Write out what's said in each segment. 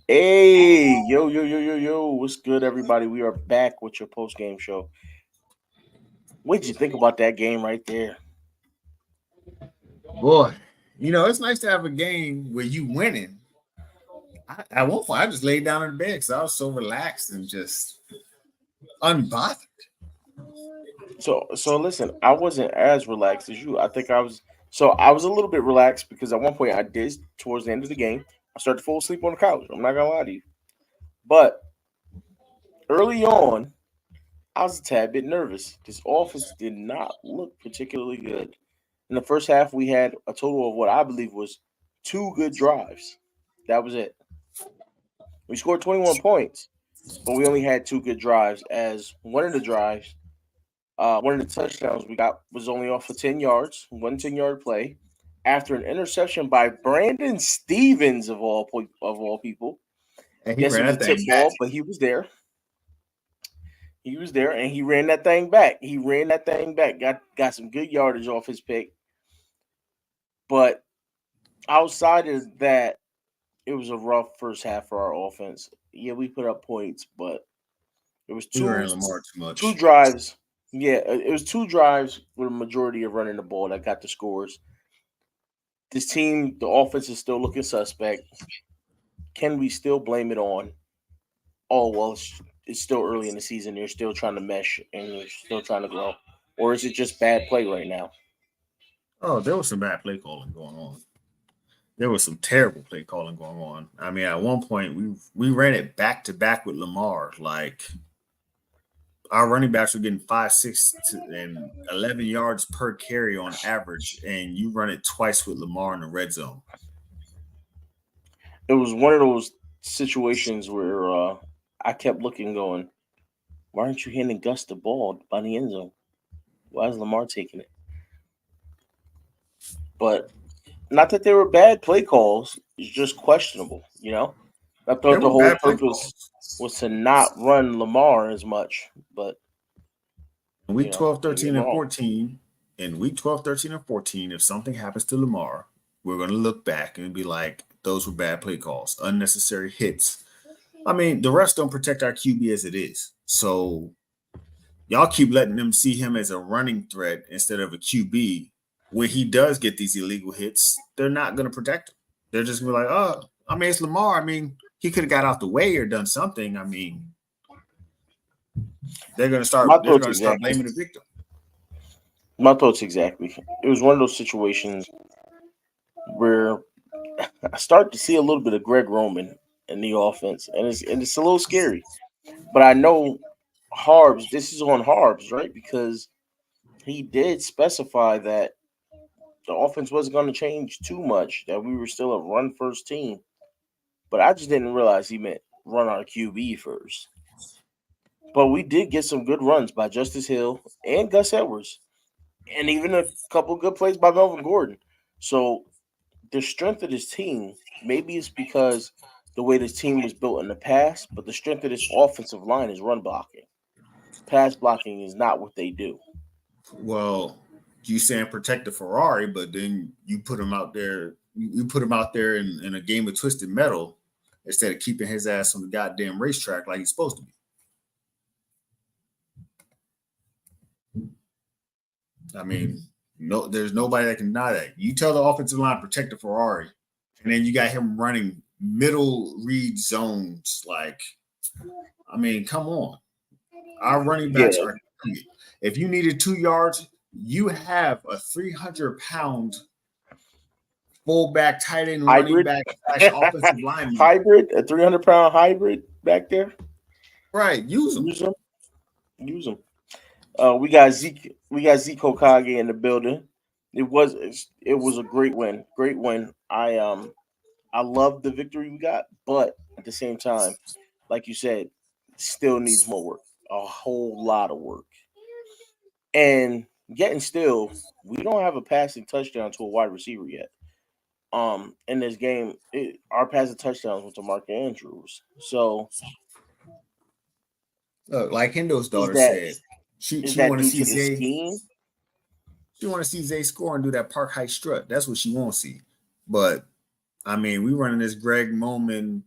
Hey, yo. What's good, everybody? We are back with your post game show. What did you think about that game right there? Boy, it's nice to have a game where you winning. At one point, I just laid down in the bed because I was so relaxed and just unbothered. So listen, I wasn't as relaxed as you. I think I was. So I was a little bit relaxed because at one point I did towards the end of the game. I started to fall asleep on the couch. I'm not gonna lie to you. But early on, I was a tad bit nervous. This offense did not look particularly good. In the first half, we had a total of what I believe was two good drives. That was it. We scored 21 points, but we only had two good drives. As one of the drives, one of the touchdowns we got was only off for 10 yards, 1 10-yard play, after an interception by Brandon Stevens of all people. And he Yes, it ran was a that tip thing back. ball, but he was there. He was there, and he ran that thing back. He ran that thing back. Got some good yardage off his pick, but outside of that, it was a rough first half for our offense. Yeah, we put up points, but it was We two ran Lamar too two much. drives. Yeah, it was two drives with a majority of running the ball that got the scores. This team, the offense is still looking suspect. Can we still blame it on? Oh well, it's still early in the season. You're still trying to mesh and you're still trying to grow, or is it just bad play right now? Oh, there was some bad play calling going on. There was some terrible play calling going on. I mean, at one point we ran it back to back with Lamar. Like our running backs were getting 5, 6, and 11 yards per carry on average, and you run it twice with Lamar in the red zone. It was one of those situations where I kept looking, going, "Why aren't you handing Gus the ball by the end zone? Why is Lamar taking it?" But not that they were bad play calls; it's just questionable. I thought There the were whole bad play purpose calls. was to not run Lamar as much, but In week 12, don't get me 13, and wrong. 14, in week 12, 13, and 14, if something happens to Lamar, we're going to look back and be like, those were bad play calls, unnecessary hits. I mean, the refs don't protect our QB as it is. So y'all keep letting them see him as a running threat instead of a QB. When he does get these illegal hits, they're not going to protect him. They're just going to be like, oh, I mean, it's Lamar. I mean, he could have got out the way or done something. I mean, My they're thoughts going to start exactly. blaming the victim. My thoughts exactly. It was one of those situations where I started to see a little bit of Greg Roman in the offense, and it's a little scary. But I know Harbs. This is on Harbs, right? Because he did specify that the offense wasn't going to change too much. That we were still a run first team. But I just didn't realize he meant run our QB first. But we did get some good runs by Justice Hill and Gus Edwards, and even a couple good plays by Melvin Gordon. So the strength of this team, maybe it's because the way this team was built in the past, but the strength of this offensive line is run blocking. Pass blocking is not what they do. Well, you saying protect the Ferrari, but then you put him out there. You put him out there in a game of twisted metal instead of keeping his ass on the goddamn racetrack like he's supposed to be. I mean, no, there's nobody that can deny that. You tell the offensive line protect the Ferrari, and then you got him running middle read zones. Like, I mean, come on. Our running Yeah, backs are. If you needed 2 yards, you have a 300-pound fullback, tight end, running hybrid, back slash offensive lineman. hybrid, a 300 pound hybrid back there. Right, use them. Use them, use them. We got Zeke Okage in the building. It was a great win, great win. I love the victory we got, but at the same time, like you said, still needs more work, a whole lot of work. And getting still, we don't have a passing touchdown to a wide receiver yet. In this game, our passing touchdowns went to Mark Andrews. So Look, like Hendo's is daughter that said, is she that want to due see to the Zay. scheme? She want to see Zay score and do that park high strut. That's what she wants to see. But I mean, we running this Greg Roman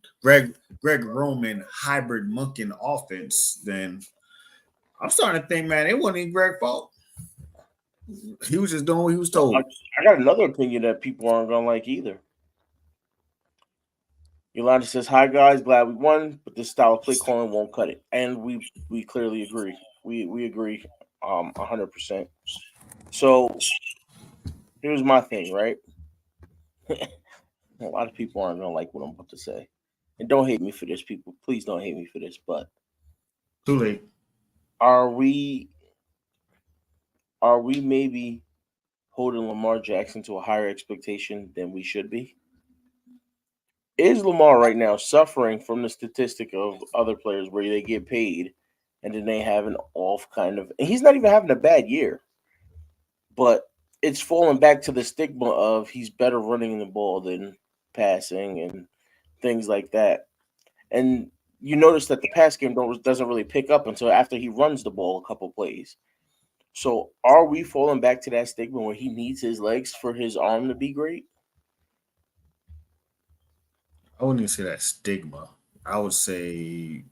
hybrid Monken offense. Then I'm starting to think, man, it wasn't even Greg's fault. He was just doing what he was No, told. I got another opinion that people aren't gonna like either. Yolanda says, "Hi guys, glad we won, but this style of play calling won't cut it." And we clearly agree. We agree 100%. So here's my thing, right? A lot of people aren't gonna like what I'm about to say. And don't hate me for this, people. Please don't hate me for this. But Too late. are we are we maybe holding Lamar Jackson to a higher expectation than we should be? Is Lamar right now suffering from the statistic of other players where they get paid and then they have an off kind of, and he's not even having a bad year, but it's falling back to the stigma of he's better running the ball than passing and things like that. And you notice that the pass game doesn't really pick up until after he runs the ball a couple plays. So are we falling back to that stigma where he needs his legs for his arm to be great? I wouldn't even say that stigma. I would say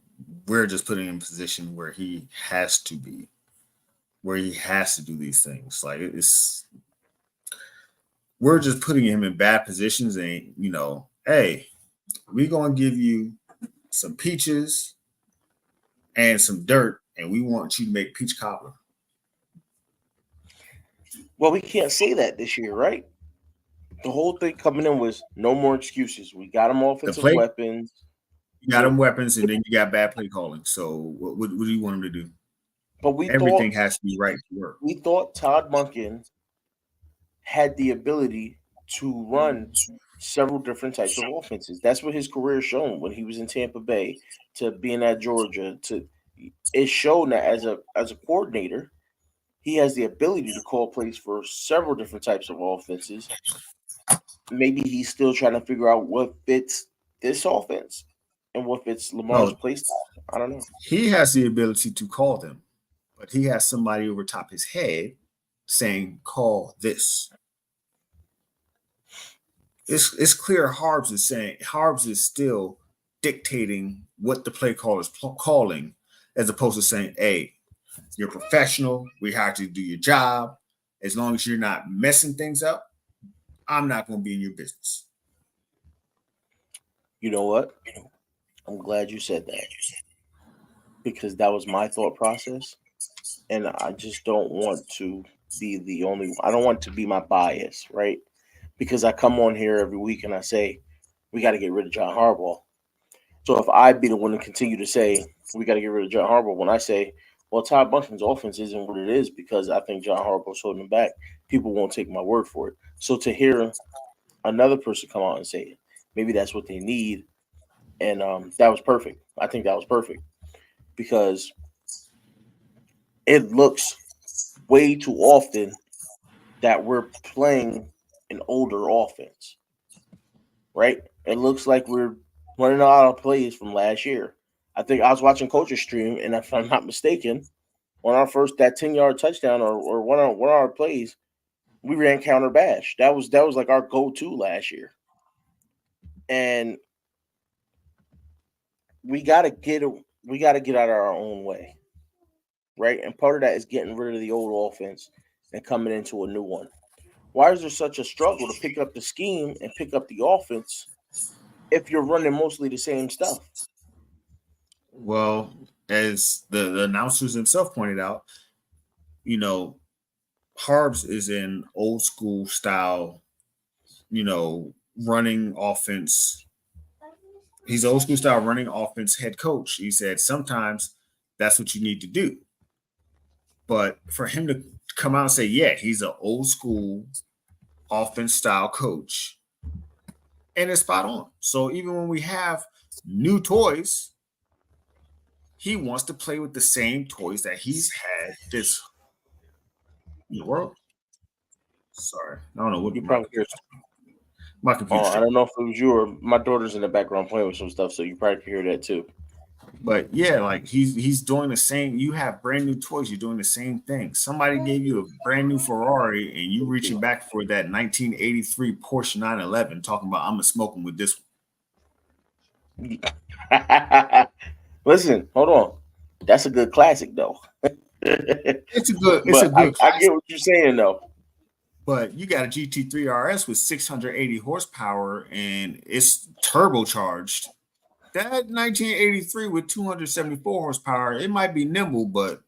we're just putting him in a position where he has to be, where he has to do these things. Like it's we're just putting him in bad positions, and hey, we're gonna give you some peaches and some dirt, and we want you to make peach cobbler. Well, we can't say that this year, right? The whole thing coming in was no more excuses. We got him The offensive play, weapons. you got him weapons, and then you got bad play calling. So what do you want him to do? But we Everything thought has to be right to work. we thought Todd Monken had the ability to run several different types of offenses. That's what his career shown when he was in Tampa Bay to being at Georgia. To it's shown that as a coordinator, he has the ability to call plays for several different types of offenses. Maybe he's still trying to figure out what fits this offense and what fits Lamar's No, play style. I don't know. he has the ability to call them, but he has somebody over top his head saying, "Call this." It's clear Harbs is still dictating what the play call is calling, as opposed to saying, "Hey, you're a professional. We have to do your job. As long as you're not messing things up, I'm not going to be in your business." You know what? I'm glad you said that because that was my thought process, and I just don't want to be the only. I don't want to be my bias, right? Because I come on here every week and I say we got to get rid of John Harbaugh. So if I be the one to continue to say we got to get rid of John Harbaugh, when I say, well, Todd Bunkin's offense isn't what it is because I think John Harbaugh's holding him back, people won't take my word for it. So to hear another person come out and say it, maybe that's what they need, and that was perfect. I think that was perfect because it looks way too often that we're playing an older offense, right? It looks like we're running out of plays from last year. I think I was watching Coach's stream, and if I'm not mistaken, on our first that 10-yard touchdown or one of our plays, we ran counter bash. That was like our go-to last year. And we gotta get out of our own way. Right? And part of that is getting rid of the old offense and coming into a new one. Why is there such a struggle to pick up the scheme and pick up the offense if you're running mostly the same stuff? Well, as the announcers himself pointed out, you know, Harbs is an old school style, running offense. He's old school style running offense head coach. He said sometimes that's what you need to do. But for him to come out and say, yeah, he's an old school offense style coach, and it's spot on. So even when we have new toys, he wants to play with the same toys that he's had this world. Sorry, I don't know what You probably hear. my Oh, computer's I tripping. don't know if it was you or my daughter's in the background playing with some stuff, so you probably can hear that too. But yeah, like he's doing the same. You have brand new toys. You're doing the same thing. Somebody gave you a brand new Ferrari, and you reaching back for that 1983 Porsche 911, talking about I'm gonna smoke them with this. Listen, hold on. That's a good classic though. It's a But I, good I get classic. what you're saying though. But you got a GT3 RS with 680 horsepower, and it's turbocharged. That 1983 with 274 horsepower, it might be nimble, but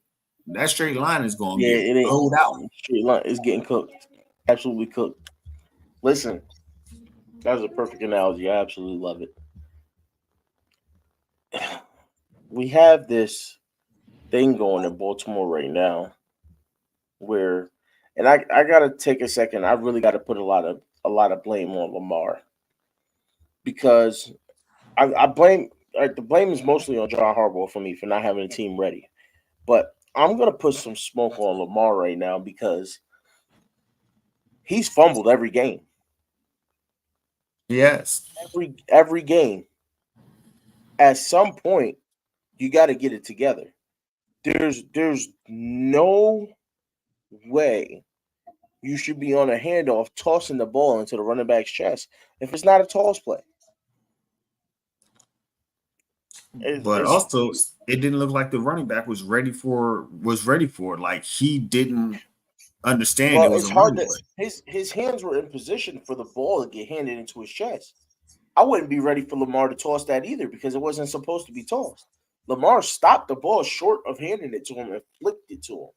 that straight line is gonna Yeah, get it ain't rode out. straight line. It's getting cooked. Absolutely cooked. Listen, that was a perfect analogy. I absolutely love it. We have this thing going in Baltimore right now where, and I gotta take a second. I really got to put a lot of blame on Lamar because I blame the blame is mostly on John Harbaugh for me for not having a team ready. But I'm gonna put some smoke on Lamar right now because he's fumbled every game, Yes. every game. At some point, you got to get it together. There's no way you should be on a handoff tossing the ball into the running back's chest if it's not a toss play. But It's also it didn't look like the running back was ready for it. Like he didn't understand it well, was it's a hard running to play. his hands were in position for the ball to get handed into his chest. I wouldn't be ready for Lamar to toss that either because it wasn't supposed to be tossed. Lamar stopped the ball short of handing it to him and flicked it to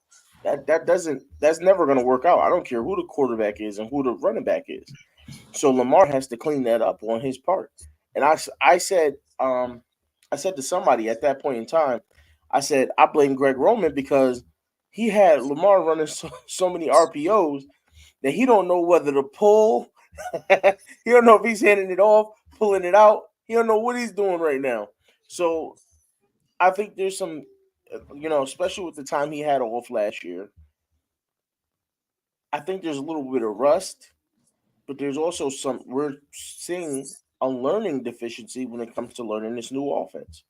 him. That's never going to work out. I don't care who the quarterback is and who the running back is. So Lamar has to clean that up on his part. And I said to somebody at that point in time, I said I blame Greg Roman because he had Lamar running so many RPOs that he don't know whether to pull. He don't know if he's handing it off, pulling it out. He don't know what he's doing right now. So I think there's some, especially with the time he had off last year. I think there's a little bit of rust, but there's also we're seeing a learning deficiency when it comes to learning this new offense.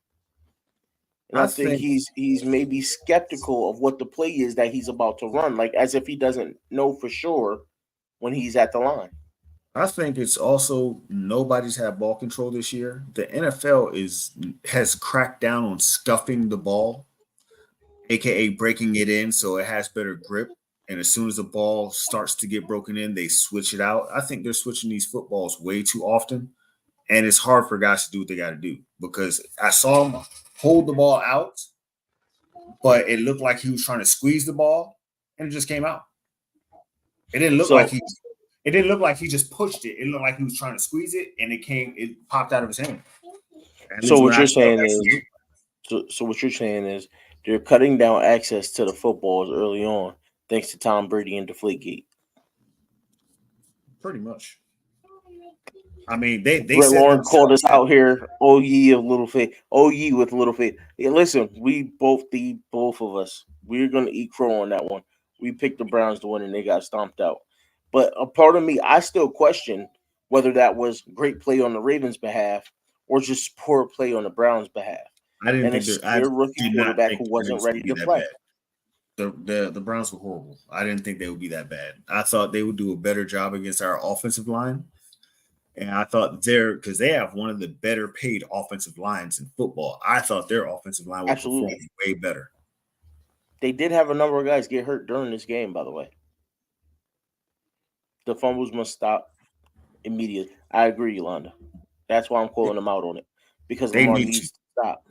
And I I think think he's maybe skeptical of what the play is that he's about to run, like as if he doesn't know for sure when he's at the line. I think it's also nobody's had ball control this year. The NFL is has cracked down on stuffing the ball, aka breaking it in so it has better grip. And as soon as the ball starts to get broken in, they switch it out. I think they're switching these footballs way too often. And it's hard for guys to do what they got to do because I saw him hold the ball out, but it looked like he was trying to squeeze the ball and it just came out. It didn't look like So he it didn't look like he just pushed it. It looked like he was trying to squeeze it and it popped out of his hand. At so least when what I you're saw saying that's is so what you're saying is they're cutting down access to the footballs early on thanks to Tom Brady and Deflategate. pretty much. I mean, they Brett said Lawrence called us themselves that out here. Oh ye of little faith. Oh ye with little faith. Yeah, listen, both of us, we're gonna eat crow on that one. We picked the Browns to win and they got stomped out. But a part of me, I still question whether that was great play on the Ravens' behalf or just poor play on the Browns' behalf. And it's I their rookie did not quarterback think who the wasn't Ravens ready would be to that play. bad. The Browns were horrible. I didn't think they would be that bad. I thought they would do a better job against our offensive line. And I thought because they have one of the better paid offensive lines in football. I thought their offensive line would perform Absolutely. way better. They did have a number of guys get hurt during this game, by the way. The fumbles must stop immediately. I agree, Yolanda. That's why I'm calling them out on it because They Lamar need to, needs to stop.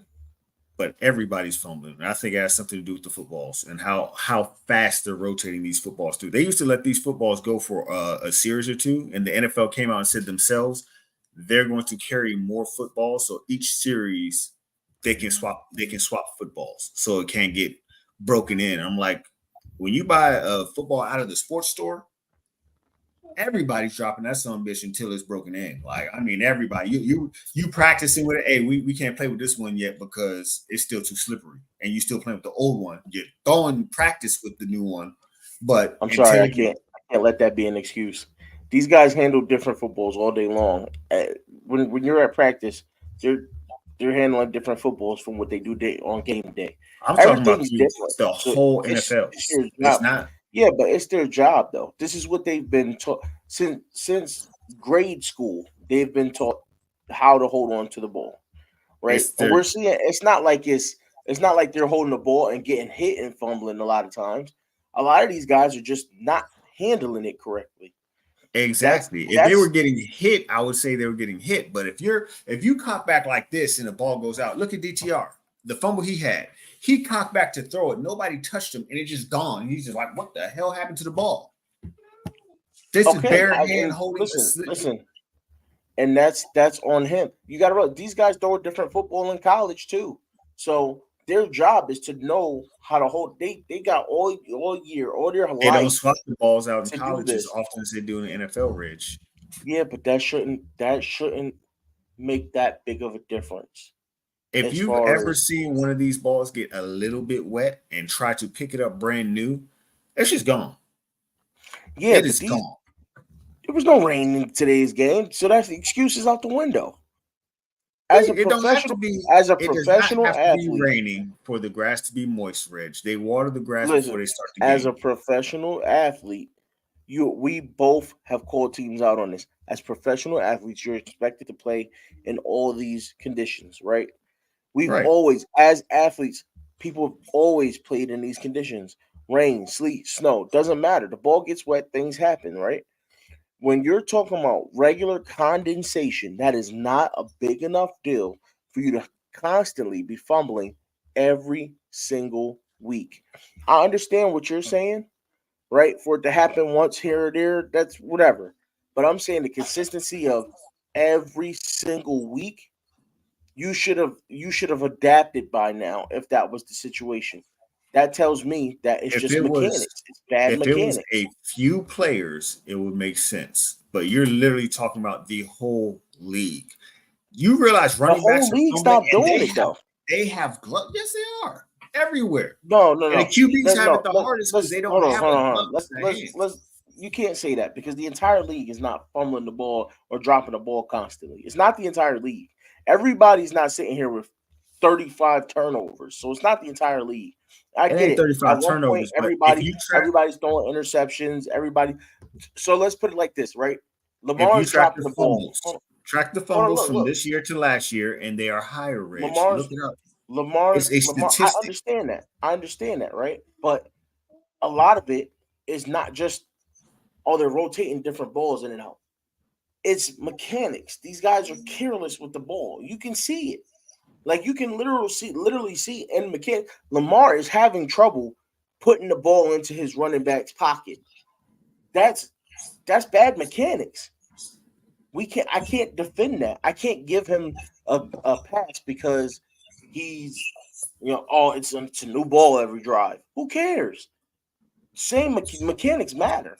but everybody's fumbling. And I think it has something to do with the footballs and how fast they're rotating these footballs through. They used to let these footballs go for a series or two, and the NFL came out and said themselves they're going to carry more footballs. So each series they can swap footballs so it can't get broken in. I'm like, when you buy a football out of the sports store, everybody's dropping that son bitch until it's broken in. Like, I mean, everybody, you practicing with it. Hey, we can't play with this one yet because it's still too slippery, and you still playing with the old one. You're throwing practice with the new one, but I'm sorry, until I it gets can't. I can't let that be an excuse. These guys handle different footballs all day long. When you're at practice, they're They're handling different footballs from what they do on game day. I'm talking about Everything's different. the So whole NFL. it's your It's job. not. Yeah, but it's their job though. This is what they've been taught since grade school. They've been taught how to hold on to the ball, right? It's And their we're seeing it's not like they're holding the ball and getting hit and fumbling a lot of times. A lot of these guys are just not handling it correctly. That's exactly. If they were that's getting hit, I would say they were getting hit. But if you cock back like this and the ball goes out, look at DTR, the fumble he had. He cocked back to throw it. Nobody touched him, and it's just gone. He's just like, what the hell happened to the ball? This is okay. bare hand And holding a slip. listen, and that's on him. You got to realize these guys throw a different football in college too. So their job is to know how to hold. They got all year, all their They don't life swat the balls out in to do college as this. often as they do in the NFL, Ridge. Yeah, but that shouldn't make that big of a difference If as you've far ever as seen one of these balls get a little bit wet and try to pick it up brand new, it's just gone. yeah. It But is these gone. there was no rain in today's game, so that's the excuses out the window. As a It don't have to professional, be. as a It does not professional have to be athlete, raining for the grass to be moist, Reg. They water the grass before listen. they start the As a game. professional athlete, we both have called teams out on this. As professional athletes, you're expected to play in all these conditions, right? We've Right. always, as athletes, people have always played in these conditions. Rain, sleet, snow, doesn't matter. The ball gets wet, things happen, right? When you're talking about regular condensation, that is not a big enough deal for you to constantly be fumbling every single week. I understand what you're saying, right? For it to happen once here or there, that's whatever. But I'm saying the consistency of every single week, you should have adapted by now if that was the situation. That tells me that it's If just it was mechanics. It's bad if it was mechanics. a few players, it would make sense. But you're literally talking about the whole league. You realize The running whole backs are league's fumbling not and doing it though. they have gloves. Yes, they are everywhere. No, no, And the no, QBs no, have it no. the hardest because Let's they don't hold on, have hold a on, hold on. glove to the hands. Let's. You can't say that because the entire league is not fumbling the ball or dropping the ball constantly. It's not the entire league. Everybody's not sitting here with 35 turnovers, so it's not the entire league. I It get ain't it. At 35 one point, turnovers, but if everybody you track everybody's throwing interceptions. Everybody. So let's put it like this, right? if you Lamar's track dropping the the ball. fumbles, track the Hold on, fumbles look, from look. this year to last year, and they are higher, Reg. Lamar's Look it up. Lamar's It's a Lamar. I statistic. understand that. I understand that, right? But a lot of it is not just they're rotating different balls in and out. It's mechanics. These guys are careless with the ball. You can see it. Like you can literally see in mechanic. Lamar is having trouble putting the ball into his running back's pocket. That's that's bad mechanics. I can't defend that. I can't give him a pass because he's it's a new ball every drive. Who cares? Same mechanics matter,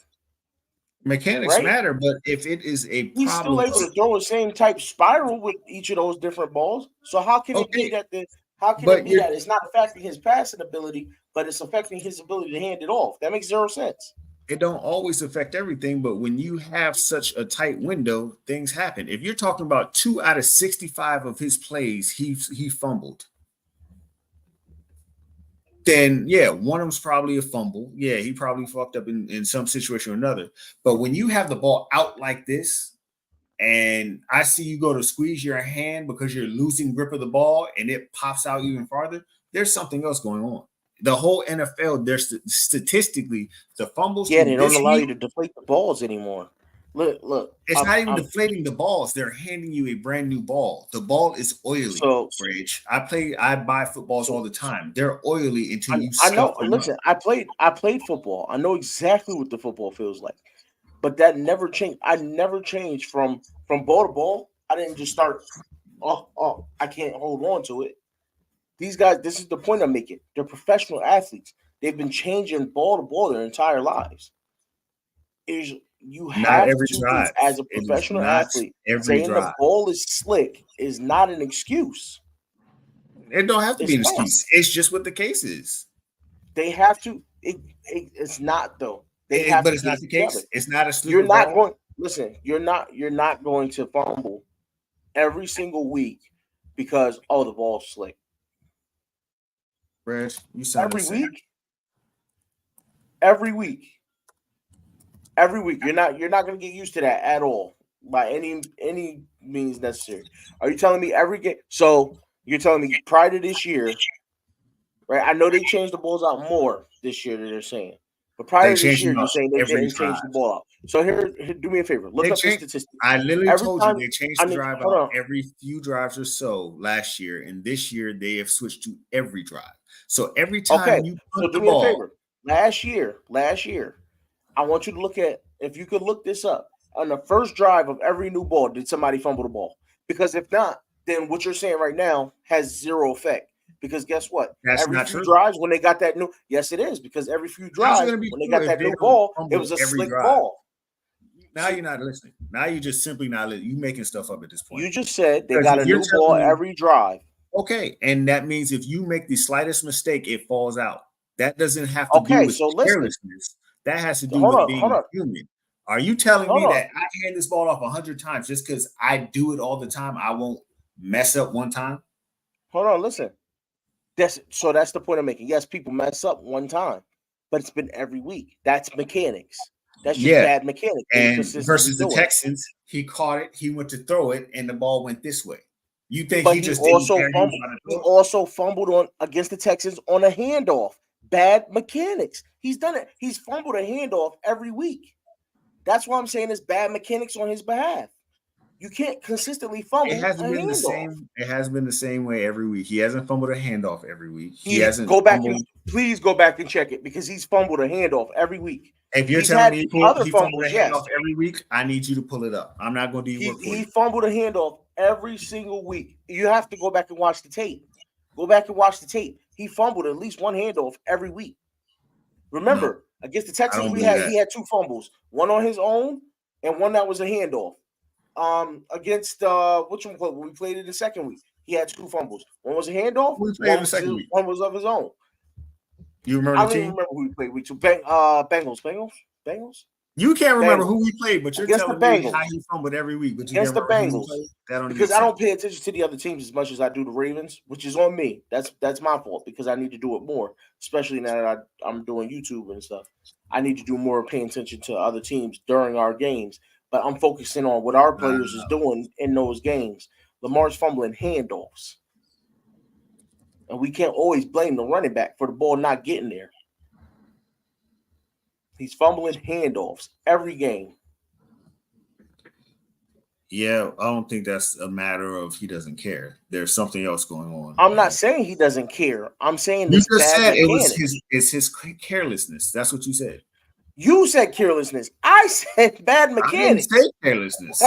Mechanics right? matter, but if it is a He's still problem able of to throw the same type spiral with each of those different balls. So how can it be okay, that it's not affecting his passing ability, but it's affecting his ability to hand it off? That makes zero sense. it don't always affect everything, but when you have such a tight window, things happen. If you're talking about 2 out of 65 of his plays, he fumbled, then yeah, one of them's probably a fumble. Yeah, he probably fucked up in some situation or another. But when you have the ball out like this, and I see you go to squeeze your hand because you're losing grip of the ball and it pops out even farther, there's something else going on. The whole NFL, there's statistically the fumbles Yeah, from they don't this allow week. you to deflate the balls anymore. Look. It's I'm, not even I'm deflating the balls. They're handing you a brand new ball. The ball is oily, so Bridge. I buy footballs all so the time. They're oily until you I know. scuff them up. Listen, I played football. I know exactly what the football feels like. But that never changed. I never changed from ball to ball. I didn't just start. Oh, I can't hold on to it. These guys, this is the point I'm making. They're professional athletes. They've been changing ball to ball their entire lives. Is you Not have every to drive. as a It is professional not athlete every saying the drive. ball is slick is not an excuse. It don't have to be It's an not. excuse. It's just what the case is. They have to. It's not though. They have But to it's get not it the together. case. It's not a You're slicker not ball. going. Listen. You're not going to fumble every single week because the ball's slick. Reg, you sound Every insane. week, every week, every week. You're not gonna get used to that at all by any means necessary. Are you telling me every game? So you're telling me prior to this year, right? I know they changed the balls out more this year than they're saying. But They prior to this changed year, them you're up saying they every didn't drive. change the ball out. So here, do me a favor. Look They up the changed. statistics. I literally Every told you time they changed I the need drive hold out on. every few drives or so last year, and this year they have switched to every drive. So every time Okay, you so punt do the me a ball, favor. Last year, I want you to look at if you could look this up on the first drive of every new ball. Did somebody fumble the ball? Because if not, then what you're saying right now has zero effect. Because guess what? that's Every not few true. drives when they got that new, yes, it is because every few How's it drives going to be when they true got if that they new don't ball, it fumble was a every slick drive? ball. Now you're not listening. Now you just simply not listening. You making stuff up at this point. You just said they Because got if a you're new ball telling me, every drive. okay, and that means if you make the slightest mistake, it falls out. That doesn't have to do Okay, with so listen. carelessness. That has to do Hold with on, hold being on, human. Are you telling hold me on, that I hand this ball off 100 times just because I do it all the time? I won't mess up one time? hold on. Listen. That's the point I'm making. Yes, people mess up one time, but it's been every week. That's mechanics. That's just Yeah. bad mechanics when you And consistently versus the doing it. Texans, he caught it, he went to throw it, and the ball went this way. You think But he he just didn't also care he was fumbled. about to He throw it? also fumbled on against the Texans on a handoff. Bad mechanics. He's done it. He's fumbled a handoff every week. That's why I'm saying it's bad mechanics on his behalf. You can't consistently It fumble a hasn't been the handoff. same. It has been the same way every week. He hasn't fumbled a handoff every week. He He hasn't go back and fumbled. please go back and check it because he's fumbled a handoff every week. If you're He's telling had me other he fumbled a fumbles, yes. handoff every week, I need you to pull it up. I'm not going to do your He work for he you. fumbled a handoff every single week. You have to go back and watch the tape. Go back and watch the tape. He fumbled at least one handoff every week. No, Remember, against the I Texans, don't believe he that. had two fumbles, one on his own and one that was a handoff. Against which one when we played it the second week, he had two fumbles. One was a handoff, Who we played in the second week? one was of his own. You remember I the don't even team? remember who we played week two. Bengals, You can't remember who Bengals we played, but you're against the telling me how Bengals. he fumbled every week, but you can't Against the remember who we Bengals played. That don't even make because I sense. don't pay attention to the other teams as much as I do the Ravens, which is on me. That's my fault because I need to do it more, especially now that I'm doing YouTube and stuff. I need to do more paying attention to other teams during our games, but I'm focusing on what our players is doing in those games. Lamar's fumbling handoffs, and we can't always blame the running back for the ball not getting there. He's fumbling handoffs every game. Yeah, I don't think that's a matter of he doesn't care. There's something else going on. I'm not saying he doesn't care. I'm saying You it's just bad said it was mechanics. his carelessness. That's what you said. You said carelessness. I said bad I didn't say mechanics. carelessness.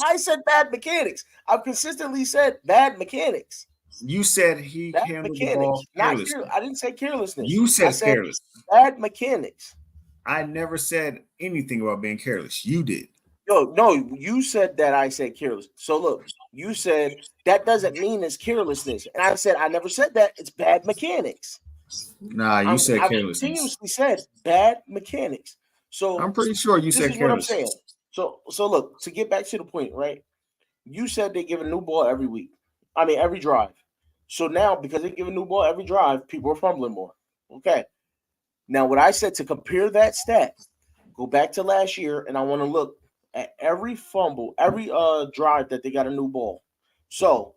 I said bad mechanics. I've consistently said bad mechanics. You said he Bad handled the ball mechanics. Not care. carelessly. I didn't say carelessness. You I said said careless. bad mechanics. I never said anything about being careless. You did. Yo, no, you said that I said careless. So look, you said that doesn't mean it's carelessness. And I said I never said that. It's bad mechanics. Nah, you said I've carelessness. continuously said bad mechanics. So I'm pretty sure you this said is what I'm careless. saying. So look, to get back to the point, right? You said they give a new ball every week. I mean every drive. So now because they give a new ball every drive, people are fumbling more. Okay. Now what I said to compare that stat, go back to last year and I want to look at every fumble, every drive that they got a new ball. So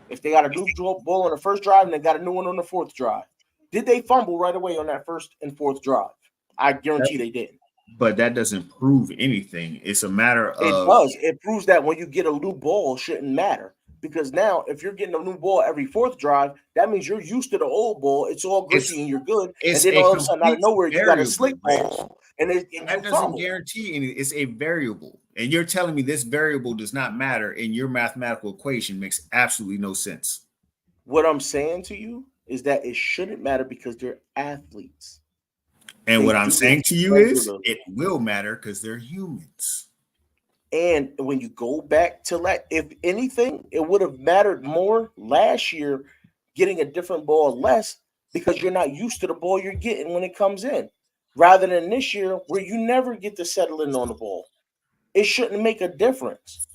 if they got a new ball on the first drive and they got a new one on the fourth drive, did they fumble right away on that first and fourth drive? I guarantee they didn't. But that doesn't prove anything. It's a matter It of does. It proves that when you get a new ball, shouldn't matter. Because now, if you're getting a new ball every fourth drive, that means you're used to the old ball. It's all gritty it's and you're good. And it's then a all of a sudden, out of complete nowhere, you got a variable, slick Reg. ball and you That doesn't fumble. guarantee anything. It's a variable. And you're telling me this variable does not matter in your mathematical equation makes absolutely no sense. What I'm saying to you is that it shouldn't matter because they're athletes. And They what I'm do this saying to you is regularly. it will matter because they're humans. And when you go back to if anything, it would have mattered more last year getting a different ball less because you're not used to the ball you're getting when it comes in, rather than this year where you never get to settle in on the ball. It shouldn't make a difference.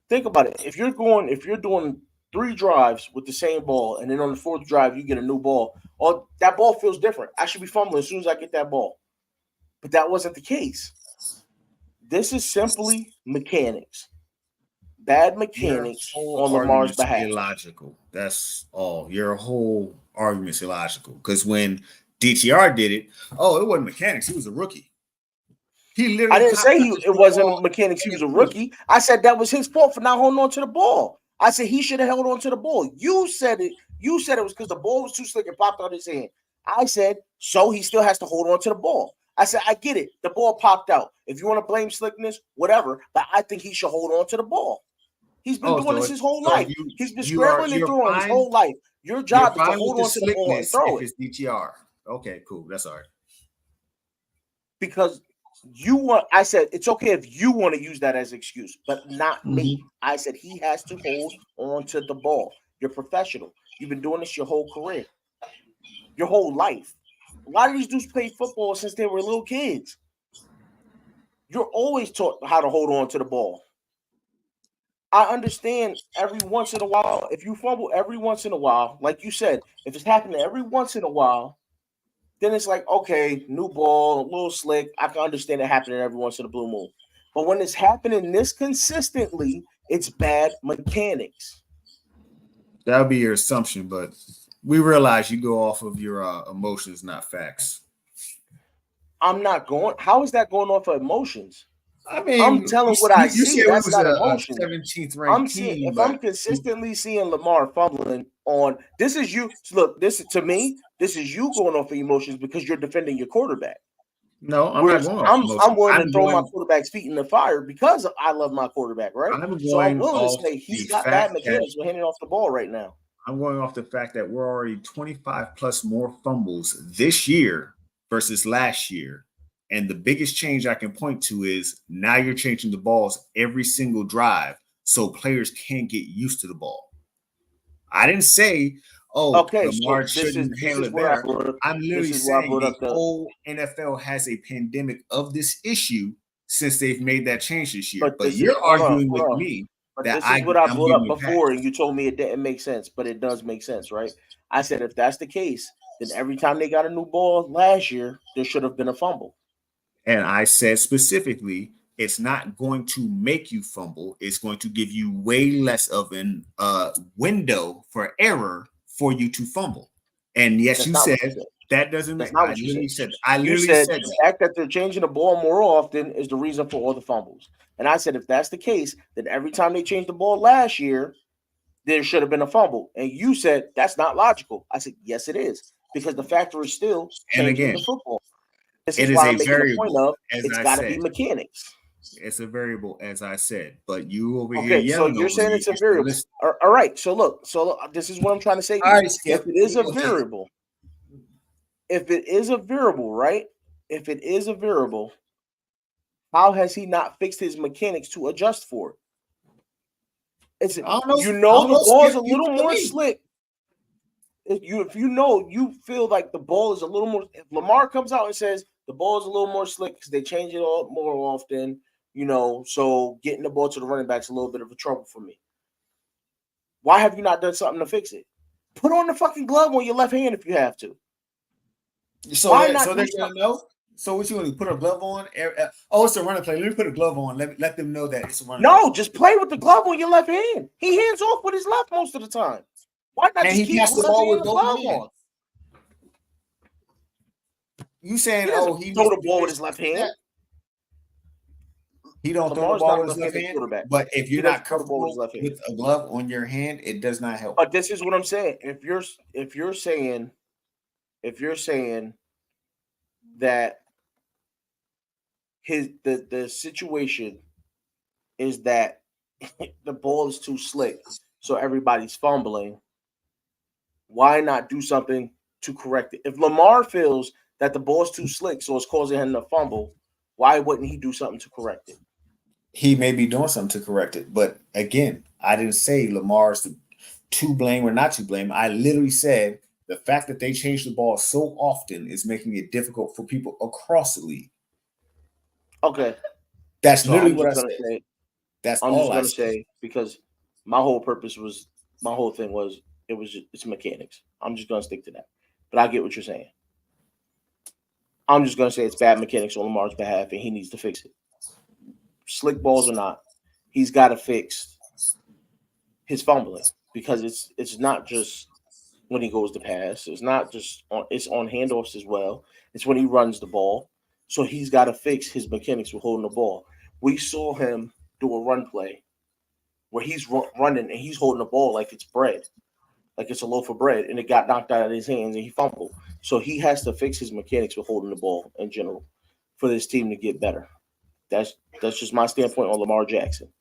Think about it. If you're doing 3 drives with the same ball, and then on the 4th drive you get a new ball. Or that ball feels different. I should be fumbling as soon as I get that ball. But that wasn't the case. This is simply mechanics. Bad Your mechanics whole on Lamar's argument's behalf. illogical. That's all. Your whole argument's illogical. Because when DTR did it, it wasn't mechanics. He was a rookie. He I literally didn't say popped out it the front wasn't ball mechanics. He and was it a was. rookie. I said that was his fault for not holding on to the ball. I said he should have held on to the ball. You said it. You said it was because the ball was too slick and popped out his hand. I said so he still has to hold on to the ball. I said I get it. The ball popped out. If you want to blame slickness, whatever. But I think he should hold on to the ball. He's been Oh, doing so this it, his whole so life. you He's been you are scrambling and you're throwing his fine. whole life. Your You're job is to fine with hold the on to the ball and slickness throw if it. it's DTR. Okay, cool. That's all right. Because you want, I said it's okay if you want to use that as an excuse, but not me. I said he has to hold on to the ball. You're professional. You've been doing this your whole career, your whole life. A lot of these dudes played football since they were little kids. You're always taught how to hold on to the ball. I understand every once in a while, if you fumble every once in a while, like you said, if it's happening every once in a while, then it's like, okay, new ball, a little slick. I can understand it happening every once in a blue moon. But when it's happening this consistently, it's bad mechanics. That would be your assumption, but we realize you go off of your emotions, not facts. I'm not going. How is that going off of emotions? I I'm mean, telling what I you see. said we That's was not a emotions. 17th I'm ranked seeing team, if I'm but consistently seeing Lamar fumbling on this is you. Look, this to me, this is you going off of emotions because you're defending your quarterback. no, I'm not Whereas going off I'm emotion. willing to throw my quarterback's feet in the fire because I love my quarterback, right? I'm So I'm going willing to off say the he's got bad fact that mechanics with handing off the ball right now. I'm going off the fact that we're already 25 plus more fumbles this year versus last year. And the biggest change I can point to is now you're changing the balls every single drive so players can't get used to the ball. I didn't say, Okay, so Lamar shouldn't this handle is it what I better. brought up. I'm This literally is where I saying brought the up the. whole NFL has a pandemic of this issue since they've made that change this year. But But this is you're arguing hold with on. me But that this is what I I'm brought giving up you a pass. before, and you told me it didn't make sense, but it does make sense, right? I said if that's the case, then every time they got a new ball last year, there should have been a fumble. And I said specifically, it's not going to make you fumble. It's going to give you way less of an window for error for you to fumble. And yes, That's you not what you said said. that doesn't That's make. not what you said. I You literally said said the that. fact that they're changing the ball more often is the reason for all the fumbles. And I said if that's the case, then every time they changed the ball last year, there should have been a fumble. And you said that's not logical. I said, yes, it is. Because the factor is still And changing again, the football. This it is is why a I'm making a point variable, of as it's I got to be said. mechanics. It's a variable, as I said. But you over here Okay, so yelling you're over saying me it's a instead of variable. listening. All right. So look, this is what I'm trying to say to All you. right, If Skip. it is a Okay. variable, if it is a variable, right? If it is a variable, how has he not fixed his mechanics to adjust for it? It's I don't know. you I know don't the know, ball is Skip. a You little tell more me. slick. If you know you feel like the ball is a little more. If Lamar comes out and says the ball is a little more slick because they change it all more often, so getting the ball to the running back is a little bit of a trouble for me. Why have you not done something to fix it? Put on the fucking glove on your left hand if you have to. Why not So do they're gonna something? know. So what you want to put a glove on? It's a running play. Let me put a glove on. Let them know that it's a running play. No, just play with the glove on your left hand. He hands off with his left most of the time. Why not And just he keep passed the left ball hand with the both glove hands. on? You saying, He doesn't he throw needs the to be ball with his patient left with hand. that? He don't throw the Lamar's ball not a with his left left-handed hand. quarterback. But if He you're doesn't not throw the ball with his comfortable left hand. with a glove on your hand, it does not help. But this is what I'm saying. If you're saying that the situation is that the ball is too slick, so everybody's fumbling, why not do something to correct it? If Lamar feels that the ball is too slick, so it's causing him to fumble, why wouldn't he do something to correct it? He may be doing something to correct it. But again, I didn't say Lamar's to blame or not to blame. I literally said the fact that they change the ball so often is making it difficult for people across the league. Okay, That's so literally what I said. That's I'm all just I gonna said. say because my whole purpose was My whole thing was it's mechanics. I'm just gonna stick to that. But I get what you're saying. I'm just gonna say it's bad mechanics on Lamar's behalf, and he needs to fix it. Slick balls or not, he's got to fix his fumbling because it's not just when he goes to pass. It's not just on it's on handoffs as well. It's when he runs the ball. So he's got to fix his mechanics with holding the ball. We saw him do a run play where he's running and he's holding the ball like it's bread, like it's a loaf of bread, and it got knocked out of his hands and he fumbled. So he has to fix his mechanics with holding the ball in general for this team to get better. That's that's just my standpoint on Lamar Jackson.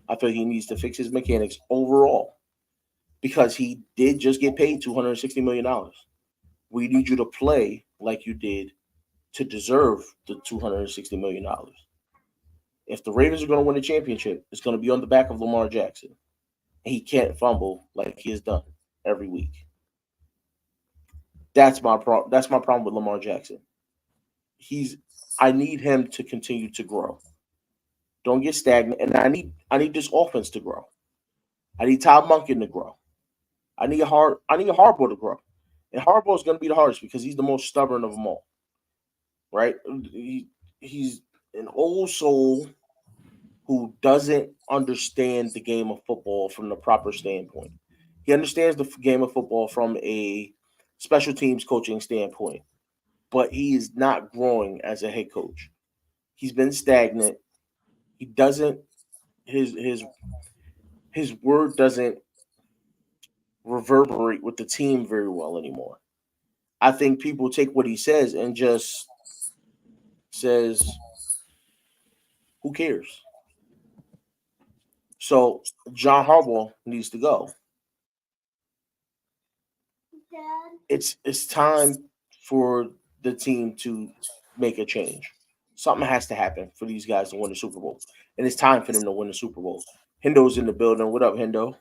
I feel he needs to fix his mechanics overall because he did just get paid $260 million. We need you to play like you did to deserve the $260 million. If the Ravens are going to win the championship, it's going to be on the back of Lamar Jackson. He can't fumble like he has done every week. That's my problem. That's my problem with Lamar Jackson. He's I need him to continue to grow. Don't get stagnant. And I need this offense to grow. I need Todd Monken to grow. I need a Harbaugh to grow. And Harbaugh is going to be the hardest because he's the most stubborn of them all. Right? He's an old soul who doesn't understand the game of football from the proper standpoint. He understands the game of football from a special teams coaching standpoint, but he is not growing as a head coach. He's been stagnant. He doesn't his word doesn't reverberate with the team very well anymore. I think people take what he says and just says, "Who cares?" So John Harbaugh needs to go. It's time for the team to make a change. Something has to happen for these guys to win the Super Bowl, and it's time for them to win the Super Bowl. Hendo's in the building. What up, Hendo?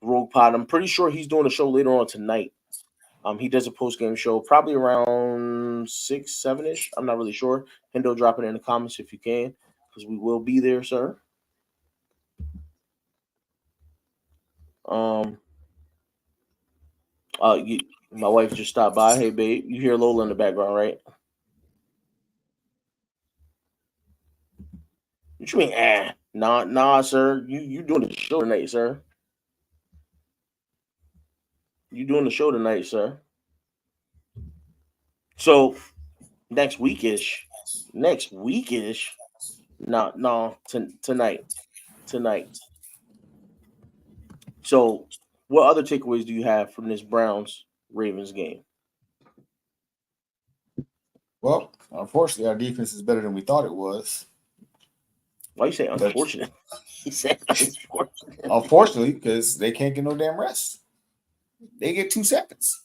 Rogue Pod. I'm pretty sure he's doing a show later on tonight. He does a post game show probably around 6, 7 ish. I'm not really sure. Hendo, drop it in the comments if you can, because we will be there, sir. Um, my wife just stopped by. Hey, babe, you hear Lola in the background, right? What you mean? Nah, sir. You doing the show tonight, sir? You doing the show tonight, sir? So next weekish. No, tonight. So, what other takeaways do you have from this Browns Ravens game? Well, unfortunately, our defense is better than we thought it was. Why you say But unfortunate? He said unfortunate. unfortunately, because they can't get no damn rest. They get 2 seconds.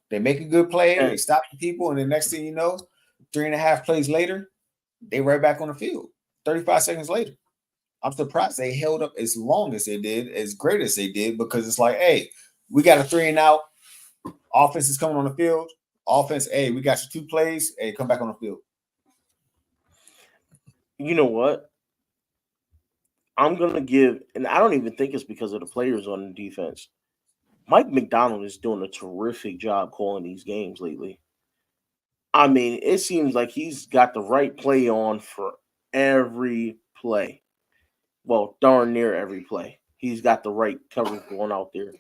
They make a good play, they And stop the people, and the next thing you know, 3.5 plays later, they right back on the field. 35 seconds later. I'm surprised they held up as long as they did, as great as they did, because it's like, hey, we got a 3 and out. Offense is coming on the field. Offense, hey, we got you 2 plays. Hey, come back on the field. you know what? I'm gonna give, and I don't even think it's because of the players on the defense. Mike McDonald is doing a terrific job calling these games lately. I mean, it seems like he's got the right play on for every play. Well, darn near every play. He's got the right coverage going out there.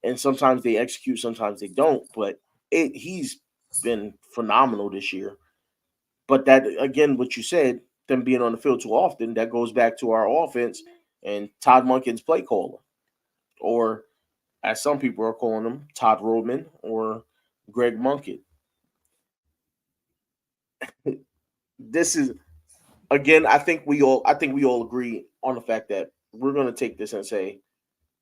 And sometimes they execute, sometimes they don't. But he's been phenomenal this year. But that again, what you said, them being on the field too often, that goes back to our offense and Todd Monken's play caller, or as some people are calling him, Todd Rodman or Greg Monken. This is again, I think we all agree on the fact that we're going to take this and say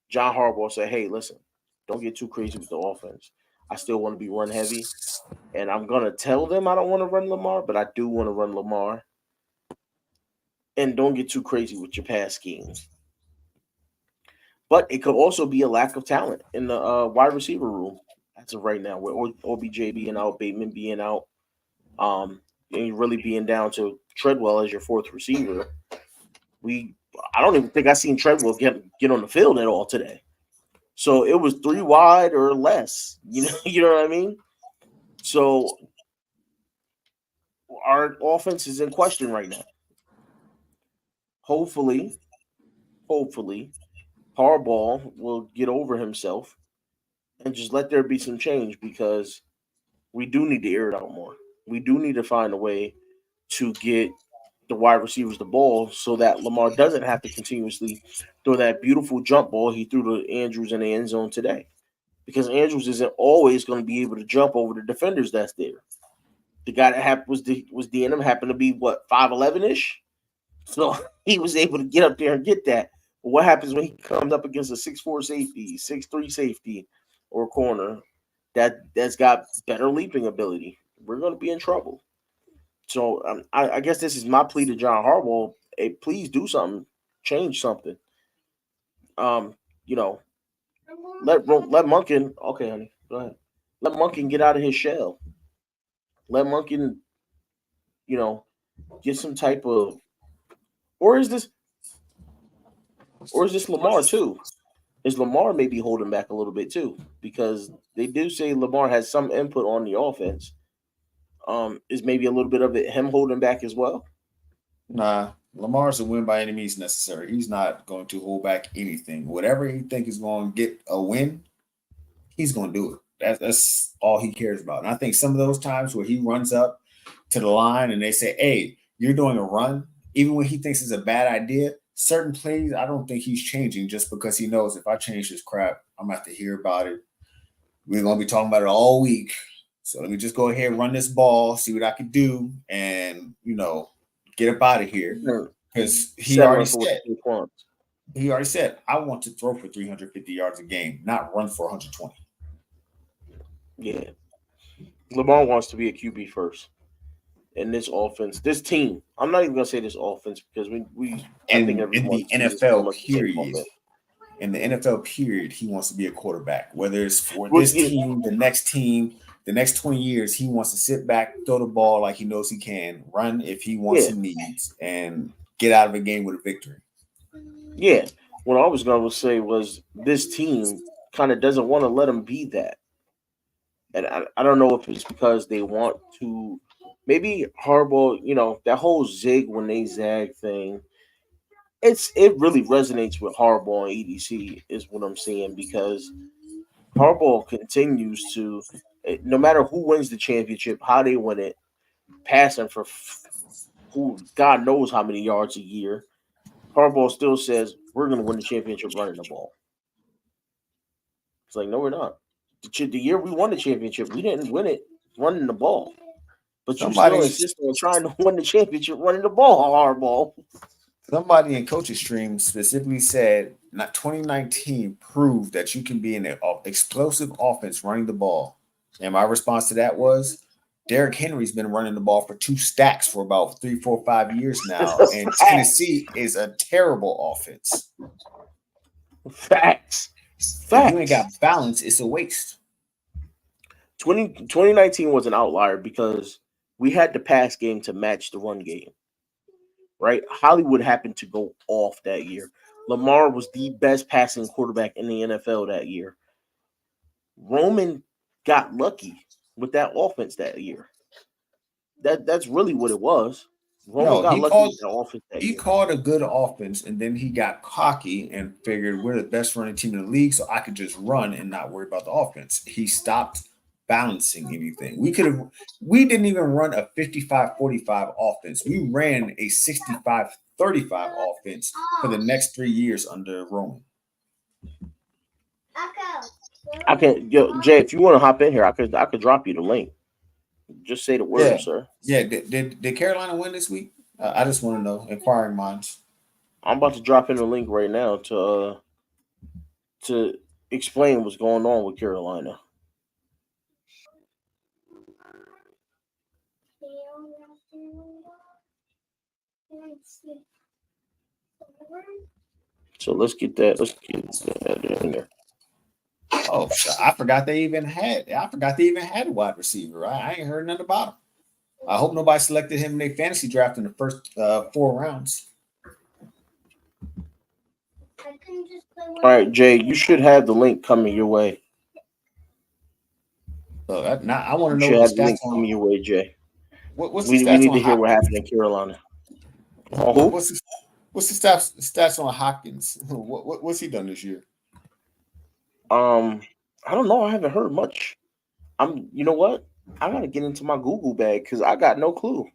John Harbaugh say, hey, listen, don't get too crazy with the offense. I still want to be run heavy, and I'm going to tell them I don't want to run Lamar, but I do want to run Lamar. And don't get too crazy with your pass schemes. But it could also be a lack of talent in the wide receiver room as of right now, with OBJ being out, Bateman being out, and really being down to Treadwell as your fourth receiver. We I don't even think I seen Treadwell get on the field at all today. So it was three wide or less. You know what I mean? So our offense is in question right now. Hopefully, hopefully, Harbaugh will get over himself and just let there be some change because we do need to air it out more. We do need to find a way to get the wide receivers the ball so that Lamar doesn't have to continuously throw that beautiful jump ball he threw to Andrews in the end zone today. Because Andrews isn't always going to be able to jump over the defenders that's there. The guy that was DNM happened to be what 5'11 ish, so he was able to get up there and get that. But what happens when he comes up against a 6'4 safety, 6'3 safety, or corner that's got better leaping ability? We're going to be in trouble. So I guess this is my plea to John Harbaugh. Hey, please do something, change something. Um, you know, let Munkin. Okay, honey, go ahead. Let Munkin get out of his shell. Let Munkin, you know, get some type of. Or is this or is this Lamar too? Is Lamar maybe holding back a little bit too? Because they do say Lamar has some input on the offense. Is maybe a little bit of it him holding back as well? Nah, Lamar's a win by any means necessary. He's not going to hold back anything. Whatever he think is going to get a win, he's going to do it. That's all he cares about. And I think some of those times where he runs up to the line and they say, "Hey, you're doing a run," even when he thinks it's a bad idea, certain plays I don't think he's changing just because he knows if I change this crap, I'm gonna have to hear about it. We're gonna be talking about it all week. So let me just go ahead and run this ball, see what I can do, and get up out of here. Because Settling for what the Chiefs want. he already said, I want to throw for 350 yards a game, not run for 120. Yeah, Lamar wants to be a QB first. In this offense, this team. I'm not even gonna say this offense because we I think And in everyone the sees this pretty NFL much the same period, offense. he wants to be a quarterback. Whether it's for But this team, the next 20 years, he wants to sit back, throw the ball like he knows he can, run if he wants yeah, and needs, and get out of a game with a victory. yeah. What I was gonna say was this team kind of doesn't want to let him be that, and I don't know if it's because they want to. Maybe Harbaugh, that whole zig when they zag thing. It really resonates with Harbaugh and EDC is what I'm saying because Harbaugh continues to, no matter who wins the championship, how they win it, passing for who God knows how many yards a year. Harbaugh still says we're going to win the championship running the ball. It's like no, we're not. The year we won the championship, we didn't win it running the ball, but you still Somebody insist on trying to win the championship running the ball, Harbaugh. somebody in coach's stream specifically said not 2019 proved that you can be an explosive offense running the ball. And my response to that was Derrick Henry's been running the ball for two stacks for about 3, 4, 5 years now. And Facts, Tennessee is a terrible offense. facts, If you ain't facts. got balance, it's a waste. 2019 was an outlier because we had the pass game to match the run game, right? Hollywood happened to go off that year. Lamar was the best passing quarterback in the NFL that year. Roman got lucky with that offense that year. That's really what it was. Roman No, got lucky with that offense that he year. called a good offense and then he got cocky and figured we're the best running team in the league, so I could just run and not worry about the offense. He stopped balancing anything. We didn't even run a 55-45 offense. We ran a 65-35 offense for the next 3 years under Roman. I can, Jay, if you want to hop in here, I could drop you the link. Just say the word, Yeah. sir. Yeah. Did Carolina win this week? I just want to know. Inquiring minds. I'm about to drop in the link right now to explain what's going on with Carolina. So let's get that. Let's get that in there. Oh, I forgot they even had. I forgot they even had a wide receiver. I ain't heard nothing about him. I hope nobody selected him in their fantasy draft in the first 4 rounds. All right, Jay, you should have the link coming your way. So now I want You to know should the have the stats link on coming your way, Jay. what's the We stats need on to hear what happened Hopkins. in Carolina. Oh, What, who? what's the, what's the stats on Hopkins? What's he done this year? I don't know. I haven't heard much. You know what? I gotta get into my Google bag because I got no clue.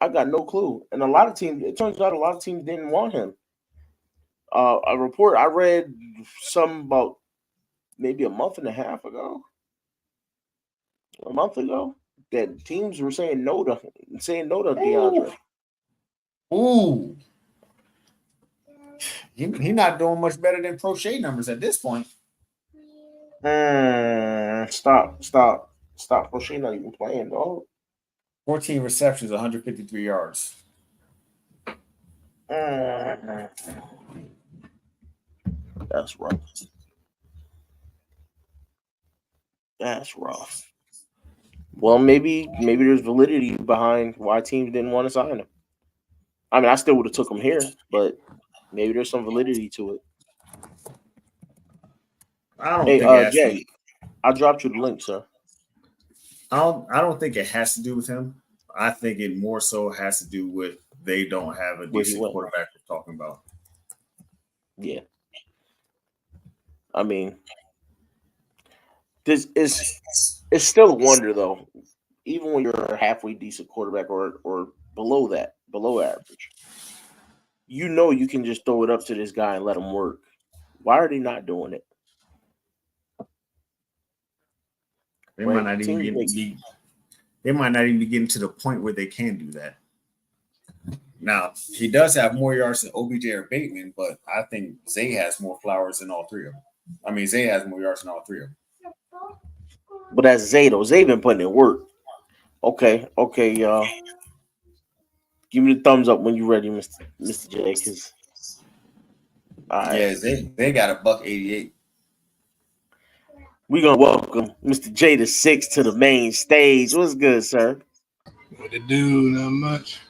I got no clue. And a lot of teams, it turns out a lot of teams didn't want him. A report I read some about maybe a month ago, that teams were saying no to DeAndre. Ooh, he not doing much better than Prochet numbers at this point. Stop. Crochet not even playing, dog. 14 receptions, 153 yards. Mm, that's rough. That's rough. Well, maybe there's validity behind why teams didn't want to sign him. I mean, I still would have took him here, but maybe there's some validity to it. I don't Hey, think it has to. Jay, I dropped you the link, sir. I don't think it has to do with him. I think it more so has to do with they don't have a Where he decent went. quarterback we're talking about. Yeah, I mean, this is it's still a wonder though. Even when you're a halfway decent quarterback or below average, you know you can just throw it up to this guy and let him work. Why are they not doing it? They might Right? not even Teams make they might not even be getting to the point where they can do that. Now he does have more yards than OBJ or Bateman, but I think Zay has more flowers than all three of them. I mean, Zay has more yards than all three of them. but that's Zay though. Zay been putting in work. Okay, y'all. Give me the thumbs up when you're ready, Mr. J. Because all right, Yeah, they got a buck 88. we're gonna welcome Mr. J the Six to the main stage. What's good, sir? What to do? Not much.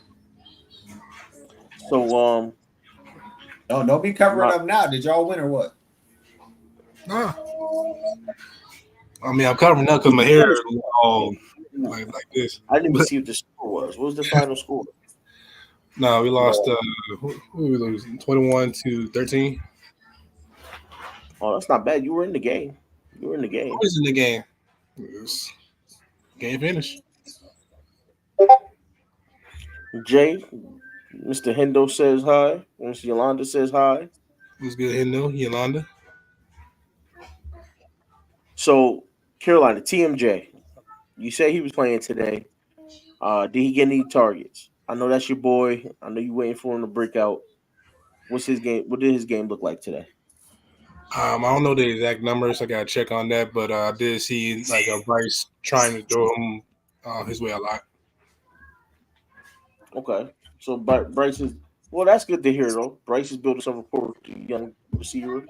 So No, don't be covering my up now. Did y'all win or what? Nah. I mean, I'm covering up because what's my the hair final is score? all like this. I didn't even But see what the score was. What was the final score? no, we lost. No. Who we lose? 21-13. Oh, that's not bad. You were in the game. You were in the Who game. is in the game? It's game finished. Jay, Mr. Hendo says hi. Miss Yolanda says hi. Who's good? Hendo, Yolanda. So Carolina, TMJ. You say he was playing today. Did he get any targets? I know that's your boy. I know you waiting for him to break out. What's his game? What did his game look like today? I don't know the exact numbers. I gotta check on that, but I did see like a Bryce trying to throw him his way a lot. Okay. So Bryce is well. That's good to hear though. Bryce is building some rapport with the young receiver,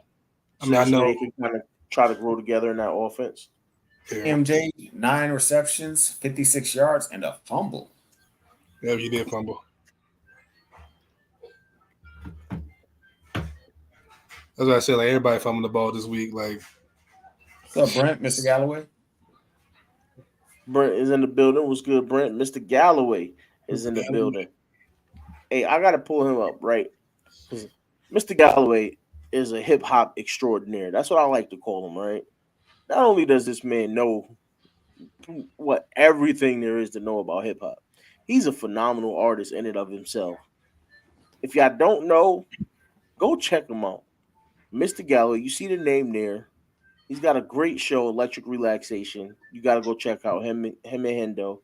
I mean, so I so know. they can kind of try to grow together in that offense. Yeah, MJ, 9 receptions, 56 yards, and a fumble. yeah, he did fumble. That's what I said. Like everybody fumbling the ball this week. Like What's up, Brent, Mr. Galloway? Brent is in the building. What's good, Brent? Mr. Galloway is in the building. Hey, I gotta pull him up, right? Because Mr. Galloway is a hip hop extraordinaire. That's what I like to call him, right? Not only does this man know what everything there is to know about hip hop, he's a phenomenal artist in and of himself. If y'all don't know, go check him out. Mr. Galloway, you see the name there. He's got a great show, Electric Relaxation. You gotta go check out him and Hendo.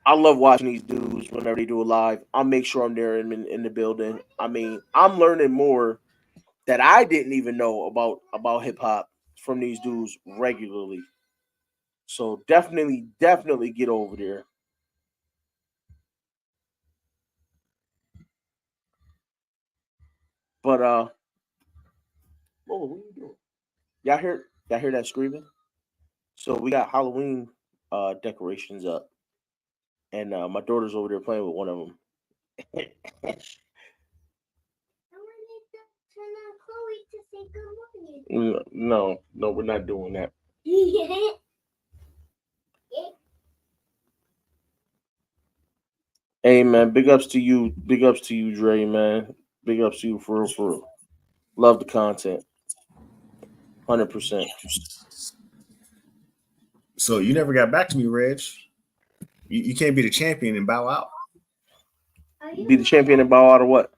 I love watching these dudes whenever they do a live. I'll make sure I'm there in the building. I mean, I'm learning more that I didn't even know about hip hop from these dudes regularly. So definitely get over there. But what are you doing? Y'all hear that screaming? So we got Halloween decorations up, and my daughter's over there playing with one of them. No, we're not doing that. Hey man, big ups to you. Big ups to you, Dre, man. Big ups to you for real, for real. Love the content. 100%. So you never got back to me, Reg. You can't be the champion and bow out. Be the champion and bow out of what?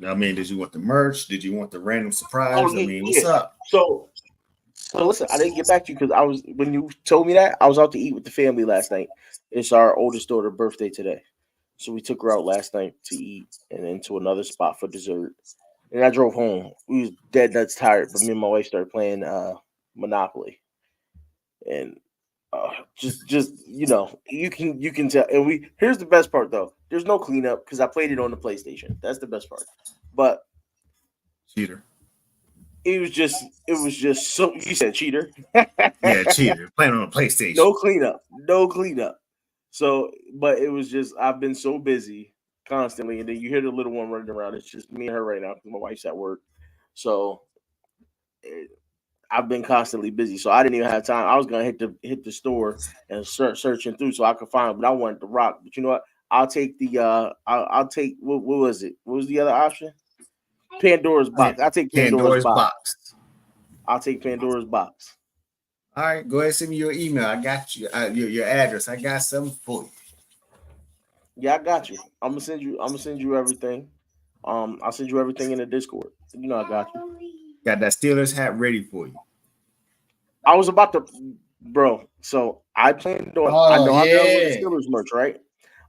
I mean, did you want the merch? Did you want the random Oh surprise? I yeah, mean, yeah. what's up? So listen, I didn't get back to you because I was when you told me that I was out to eat with the family last night. It's our oldest daughter's birthday today, so we took her out last night to eat and then to another spot for dessert. And I drove home. We was dead nuts tired, but me and my wife started playing Monopoly, and just you can tell. And we here's the best part though. There's no cleanup because I played it on the PlayStation. That's the best part. But Cheater. it was just so you said cheater. Yeah, cheater. Playing on a PlayStation. No cleanup. So, but it was just I've been so busy constantly, and then you hear the little one running around. It's just me and her right now because my wife's at work. So I've been constantly busy, so I didn't even have time. I was gonna hit the store and start searching through so I could find, but I wanted the rock. But you know what? I'll take the I'll take what was it? What was the other option? Pandora's box. I'll take Pandora's Pandora's box. box. I'll take Pandora's box. All right, go ahead and send me your email. I got you. Your address. I got something for you. Yeah, I got you. I'm gonna send you. I'm gonna send you everything. I'll send you everything in the Discord. You know I got you. Got that Steelers hat ready for you. I was about to, bro. So I planned on. I Oh know I'm done with the yeah. Steelers merch, right?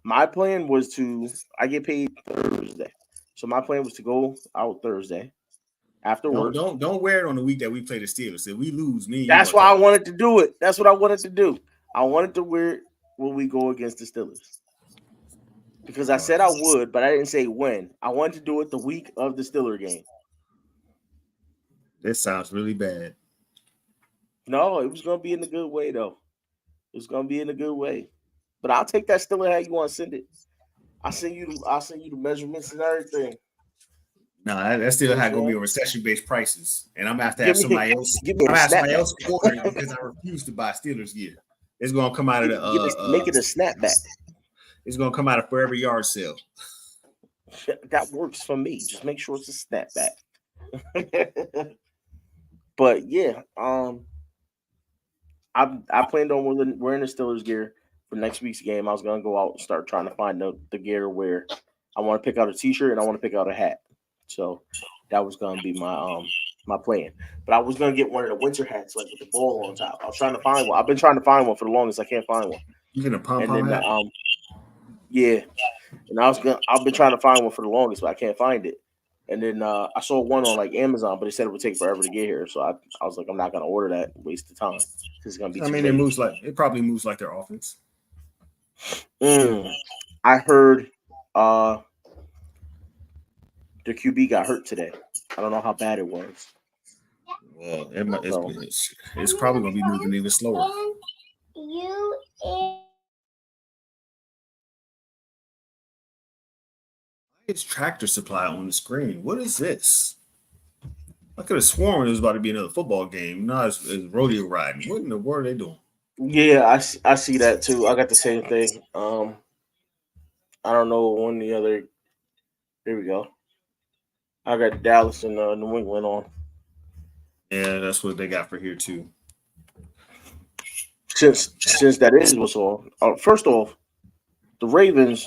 My plan was to. I get paid Thursday, so my plan was to go out Thursday after Don't work. don't don't wear it on the week that we play the Steelers. If we lose, me and you That's gonna why I talk. wanted to do it. That's what I wanted to do. I wanted to wear it when we go against the Steelers because I said I would, but I didn't say when. I wanted to do it the week of the Steeler game. This sounds really bad. No, it was gonna be in a good way though. It was gonna be in a good way. But I'll take that Steeler how you want to send it. I'll send you the measurements and everything. No, that You know still what I'm had gonna be saying? on recession-based prices, and I'm gonna have to have Give me somebody else. give me I'm a gonna have somebody snapback. else order it because I refuse to buy Steelers gear. It's gonna come out of the Make it a snapback. it's gonna come out of Forever Yard Sale. That works for me. Just make sure it's a snapback. But yeah, I planned on wearing the Steelers gear for next week's game. I was gonna go out and start trying to find the gear to wear. I want to pick out a T-shirt and I want to pick out a hat. So that was gonna be my plan. But I was gonna get one of the winter hats like with the ball on top. I was trying to find one. I've been trying to find one for the longest. I can't find one. You get a pom And pom then hat? yeah, and I've been trying to find one for the longest, but I can't find it. And then I saw one on like Amazon, but it said it would take forever to get here. So I was like, I'm not gonna order that, waste of time. It's gonna be I too mean, late. it probably moves like their offense. I heard the QB got hurt today. I don't know how bad it was. Well, So it's probably gonna be moving even slower. It's Tractor Supply on the screen. What is this? I could have sworn it was about to be another football game. No, it's rodeo riding. What in the world are they doing? yeah, I see that too. I got the same thing. I don't know when the other. Here we go. I got Dallas and New England on. Yeah, that's what they got for here too. Since that is what's on. First off, the Ravens.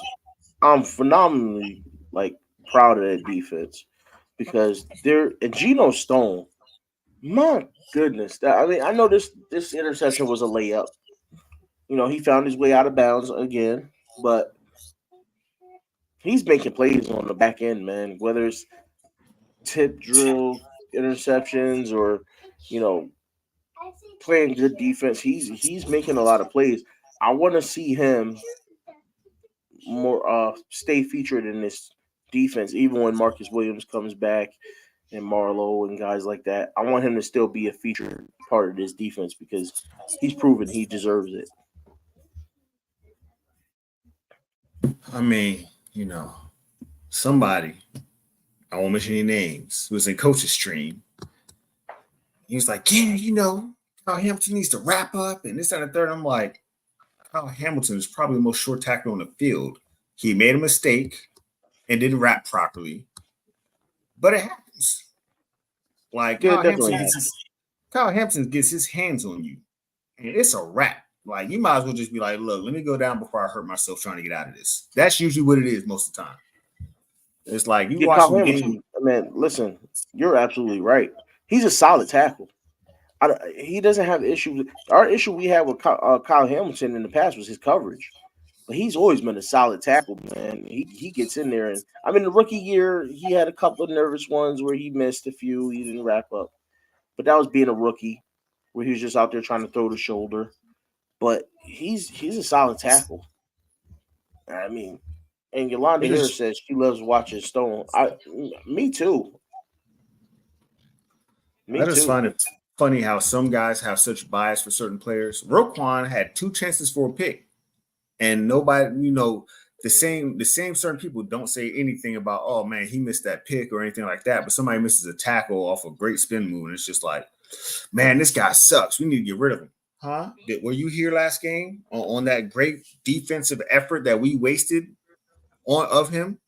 I'm phenomenally like proud of their defense because they're and Geno Stone. My goodness, I mean, I know this interception was a layup. You know, he found his way out of bounds again, but he's making plays on the back end, man. Whether it's tip drill interceptions or you know playing good defense, he's making a lot of plays. I want to see him more stay featured in this defense, even when Marcus Williams comes back and Marlowe and guys like that. I want him to still be a featured part of this defense because he's proven he deserves it. I mean, somebody I won't mention any names, who was in coach's stream. He was like, yeah, Kyle Hamilton needs to wrap up and this and the third. I'm like, Kyle Hamilton is probably the most short tackler on the field. He made a mistake and didn't wrap properly, but it happens. Like Yeah, it definitely has. Kyle Hampton gets his hands on you, and it's a wrap. Like you might as well just be like, look, let me go down before I hurt myself trying to get out of this. That's usually what it is most of the time. It's like you Yeah, watch Kyle some Hamilton. game. Man, listen, you're absolutely right. He's a solid tackle. He doesn't have issues. Our issue we had with Kyle Hamilton in the past was his coverage. But he's always been a solid tackle, man. He gets in there, and I mean, the rookie year he had a couple of nervous ones where he missed a few, he didn't wrap up. But that was being a rookie, where he was just out there trying to throw the shoulder. But he's a solid tackle. I mean, and Yolanda It Harris is says she loves watching Stone. Me too. Me I just too. find it funny how some guys have such bias for certain players. Roquan had 2 chances for a pick, and nobody, the same certain people don't say anything about, oh man, he missed that pick or anything like that. But somebody misses a tackle off a great spin move, and it's just like, man, this guy sucks. We need to get rid of him. Huh? Were you here last game on that great defensive effort that we wasted on of him?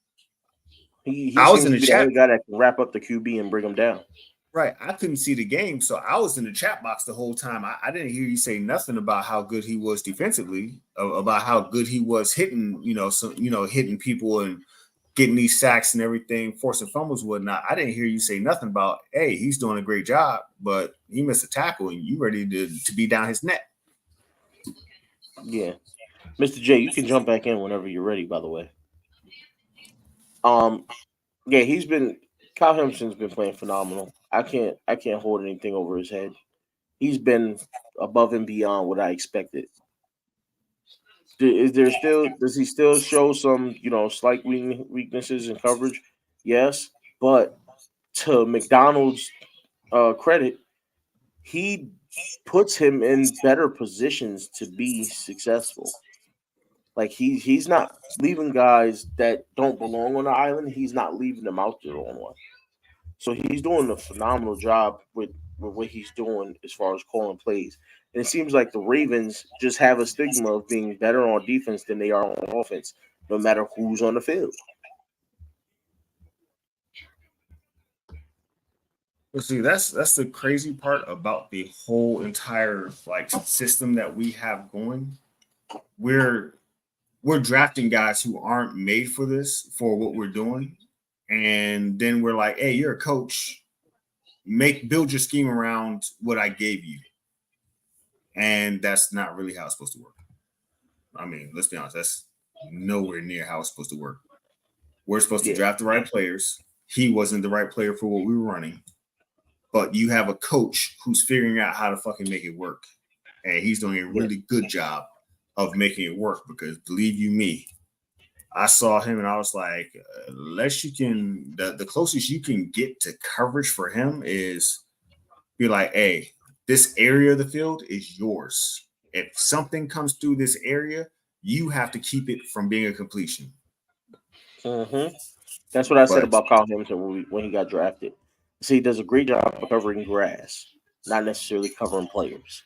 He I was seems in to the be the chat. only guy that can wrap up the QB and bring him down. Right. I couldn't see the game, so I was in the chat box the whole time. I didn't hear you say nothing about how good he was defensively, about how good he was hitting, hitting people and getting these sacks and everything, forcing fumbles and whatnot. I didn't hear you say nothing about, hey, he's doing a great job, but he missed a tackle and you ready to be down his neck. Yeah. Mr. J, you can jump back in whenever you're ready, by the way. Um, yeah, Kyle Hamilton's been playing phenomenal. I can't hold anything over his head. He's been above and beyond what I expected. Does he still show some, slight weaknesses in coverage? Yes, but to McDonald's credit, he puts him in better positions to be successful. Like he's not leaving guys that don't belong on the island. He's not leaving them out there on one. So he's doing a phenomenal job with what he's doing as far as calling plays. And it seems like the Ravens just have a stigma of being better on defense than they are on offense, no matter who's on the field. But see, that's the crazy part about the whole entire like system that we have going. We're we're drafting guys who aren't made for this for what we're doing, and then we're like, hey, you're a coach, build your scheme around what I gave you, and that's not really how it's supposed to work. I mean, let's be honest, that's nowhere near how it's supposed to work. We're supposed to Yeah, draft the right players. He wasn't the right player for what we were running, but you have a coach who's figuring out how to fucking make it work, and he's doing a yeah, really good job of making it work. Because believe you me, I saw him and I was like, unless you can, the closest you can get to coverage for him is be like, hey, this area of the field is yours. If something comes through this area, you have to keep it from being a completion. hmm That's what I said But about Kyle Hamilton when he got drafted. See, he does a great job of covering grass, not necessarily covering players.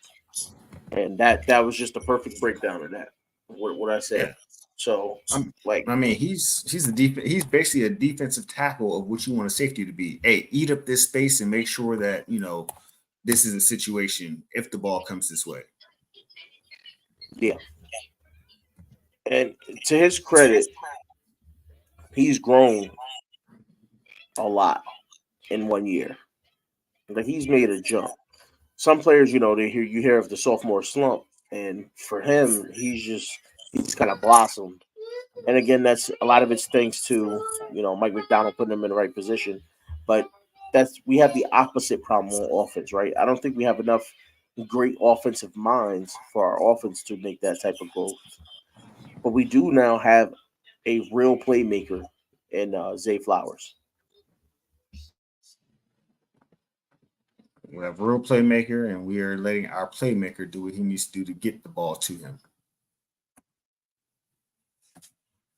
And that was just a perfect breakdown of that. What I yeah, said. So, I'm, like, I mean, he's basically a defensive tackle of what you want a safety to be. Hey, eat up this space and make sure that this is a situation if the ball comes this way. yeah. And to his credit, he's grown a lot in 1 year. Like he's made a jump. Some players, you hear of the sophomore slump, and for him, he's kind of blossomed. And again, that's a lot of it's thanks to Mike McDonald putting him in the right position. But we have the opposite problem on offense, right? I don't think we have enough great offensive minds for our offense to make that type of growth. But we do now have a real playmaker in Zay Flowers. We have a real playmaker, and we are letting our playmaker do what he needs to do to get the ball to him,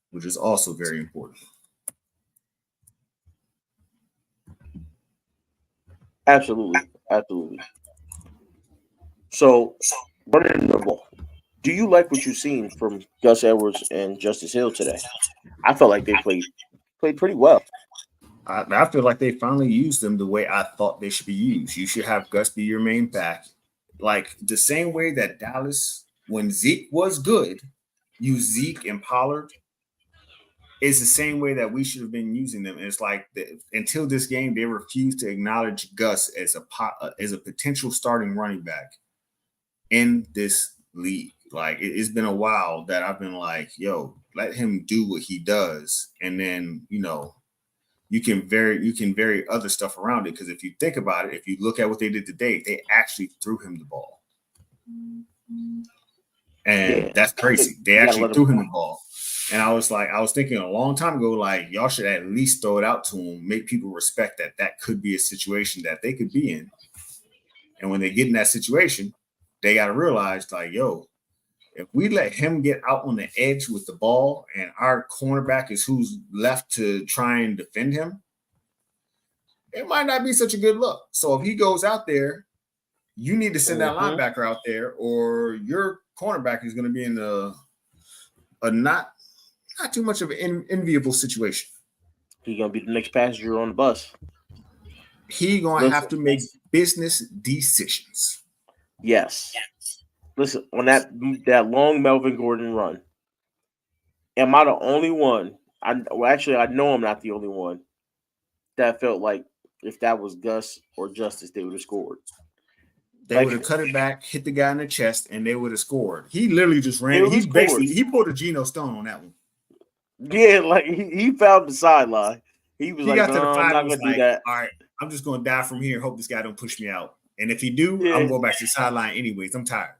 which is also very important. Absolutely, absolutely. So, running the ball. Do you like what you've seen from Gus Edwards and Justice Hill today? I felt like they played pretty well. I feel like they finally used them the way I thought they should be used. You should have Gus be your main back, like the same way that Dallas, when Zeke was good, used Zeke and Pollard. Is the same way that we should have been using them. And it's like until this game, they refused to acknowledge Gus as a potential starting running back in this league. Like it's been a while that I've been like, yo, let him do what he does, and then you can vary other stuff around it. Because if you think about it, if you look at what they did today, they actually threw him the ball, and Yeah, that's crazy. They you gotta actually let him. threw him the ball, and I was thinking a long time ago, like y'all should at least throw it out to him, make people respect that that could be a situation that they could be in, and when they get in that situation, they got to realize, like, yo, if we let him get out on the edge with the ball and our cornerback is who's left to try and defend him, it might not be such a good look. So if he goes out there, you need to send that Mm-hmm. linebacker out there, or your cornerback is going to be in a not too much of an enviable situation. He's gonna be the next passenger on the bus. He going to have Listen, to make business decisions. yes. Listen, on that long Melvin Gordon run, am I the only one? Actually, I know I'm not the only one that felt like if that was Gus or Justice, they would have scored. They would Like have cut it back, hit the guy in the chest, and they would have scored. He literally just they ran. would He have scored. basically he pulled a Geno Stone on that one. Yeah, like he found the sideline. He was He like, got to the "No, I'm 5 not and was gonna do like, that." all right, I'm just going to die from here. Hope this guy don't push me out. And if he do, I'm Yeah, going back to the sideline anyways. I'm tired.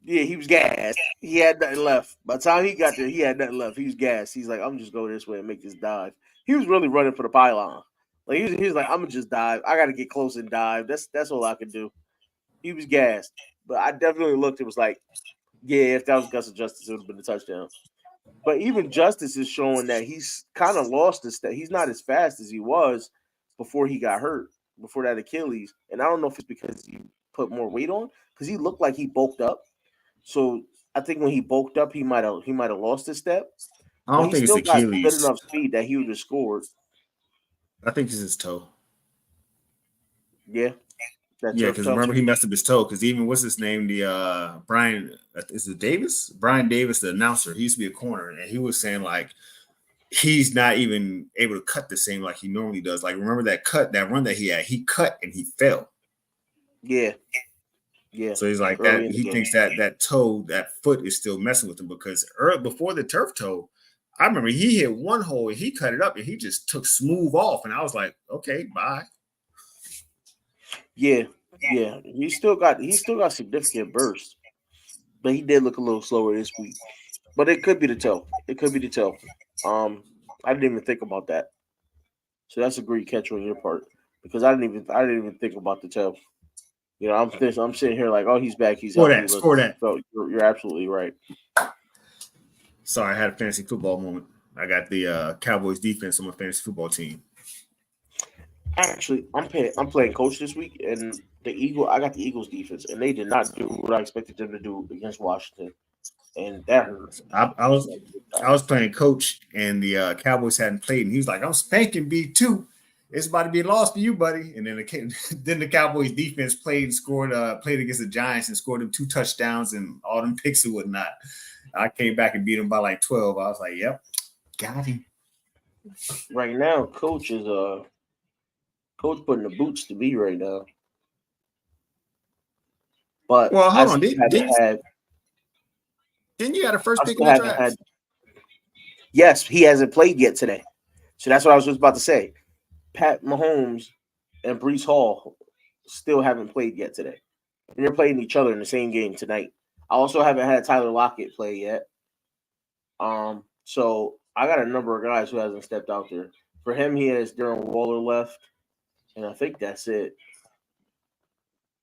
yeah, he was gassed. He had nothing left. By the time he got there, he had nothing left. He was gassed. He's like, "I'm just going this way and make this dive." He was really running for the pylon. Like he was like, "I'm gonna just dive. I got to get close and dive. That's all I can do." He was gassed, but I definitely looked. It was like, yeah, if that was Gus or Justice, it would have been a touchdown. But even Justice is showing that he's kind of lost his step. He's not as fast as he was before he got hurt, before that Achilles. And I don't know if it's because he put more weight on, because he looked like he bulked up. So I think when he bulked up, he might have lost his step, I but don't he think it's still got good Achilles. enough speed that he would have scored. I think it's his toe. Yeah, that Yeah, turf because toe. remember he messed up his toe. Because even what's his name, the Brian is it Davis? Brian Davis, the announcer. He used to be a corner, and he was saying like he's not even able to cut the same like he normally does. Like remember that run that he had? He cut and he fell. Yeah, yeah. So he's like Early that. in the He game. thinks that toe, that foot is still messing with him because before the turf toe, I remember he hit one hole and he cut it up and he just took smooth off. And I was like, okay, bye. Yeah, yeah. He still got significant bursts, but he did look a little slower this week. But it could be the toe. It could be the toe. I didn't even think about that. So that's a great catch on your part because I didn't even think about the toe. I'm sitting here like, oh, he's back, he's Score healthy. that. Look, Score that. so you're absolutely right. Sorry, I had a fantasy football moment. I got the Cowboys defense on my fantasy football team. Actually, I'm playing coach this week, and I got the Eagles defense, and they did not do what I expected them to do against Washington, and that hurt. I, I was I was playing coach and the Cowboys hadn't played, and he was like, "I'm spanking B2. It's about to be a loss for you, buddy." And then then the Cowboys defense played against the Giants and scored them 2 touchdowns and all them picks and whatnot. I came back and beat them by like 12. I was like, "Yep, got him." Right now, coach putting the boots to me right now, but Well, I hold on. still haven't had. Didn't you got a first I pick in still the haven't had. draft? Yes, he hasn't played yet today, so that's what I was just about to say. Pat Mahomes and Brees Hall still haven't played yet today, and they're playing each other in the same game tonight. I also haven't had Tyler Lockett play yet. So I got a number of guys who hasn't stepped out there. For him, he has Darren Waller left, and I think that's it.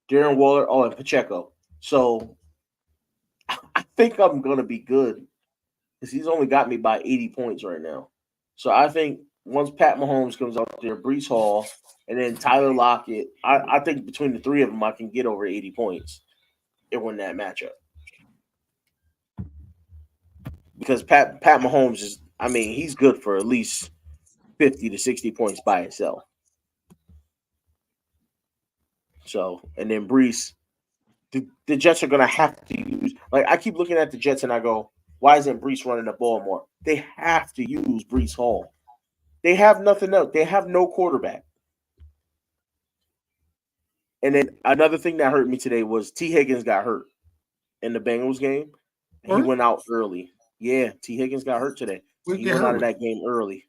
Darren Waller, oh, and Pacheco. So I think I'm gonna be good because he's only got me by 80 points right now. So I think once Pat Mahomes comes out there, Brees Hall, and then Tyler Lockett, I think between the three of them, I can get over 80 points and win that matchup. Because Pat Mahomes is, I mean, he's good for at least 50 to 60 points by himself. So, and then Brees, the Jets are going to have to use, like, I keep looking at the Jets and I go, why isn't Brees running the ball more? They have to use Brees Hall. They have nothing else. They have no quarterback. And then another thing that hurt me today was T. Higgins got hurt in the Bengals game. He went out early. Yeah, T. Higgins got hurt today. He went out of that game early.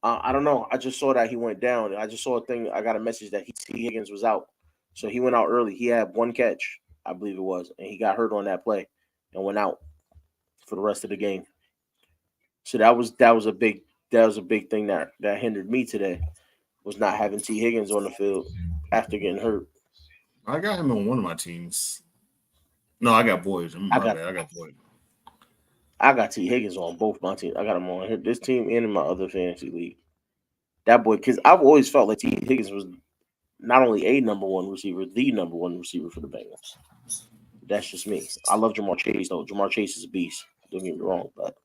I don't know. I just saw that he went down. I just saw a thing. I got a message that T. Higgins was out. So he went out early. He had one catch, I believe it was, and he got hurt on that play and went out for the rest of the game. So that was a big thing that hindered me today, was not having T. Higgins on the field after getting hurt. I got him on one of my teams. No, I got Boyd. I got Boyd. I got T. Higgins on both my teams. I got him on this team and in my other fantasy league. That boy, because I've always felt like T. Higgins was not only a number one receiver, the number one receiver for the Bengals. That's just me. I love Jamar Chase, though. Jamar Chase is a beast. Don't get me wrong, but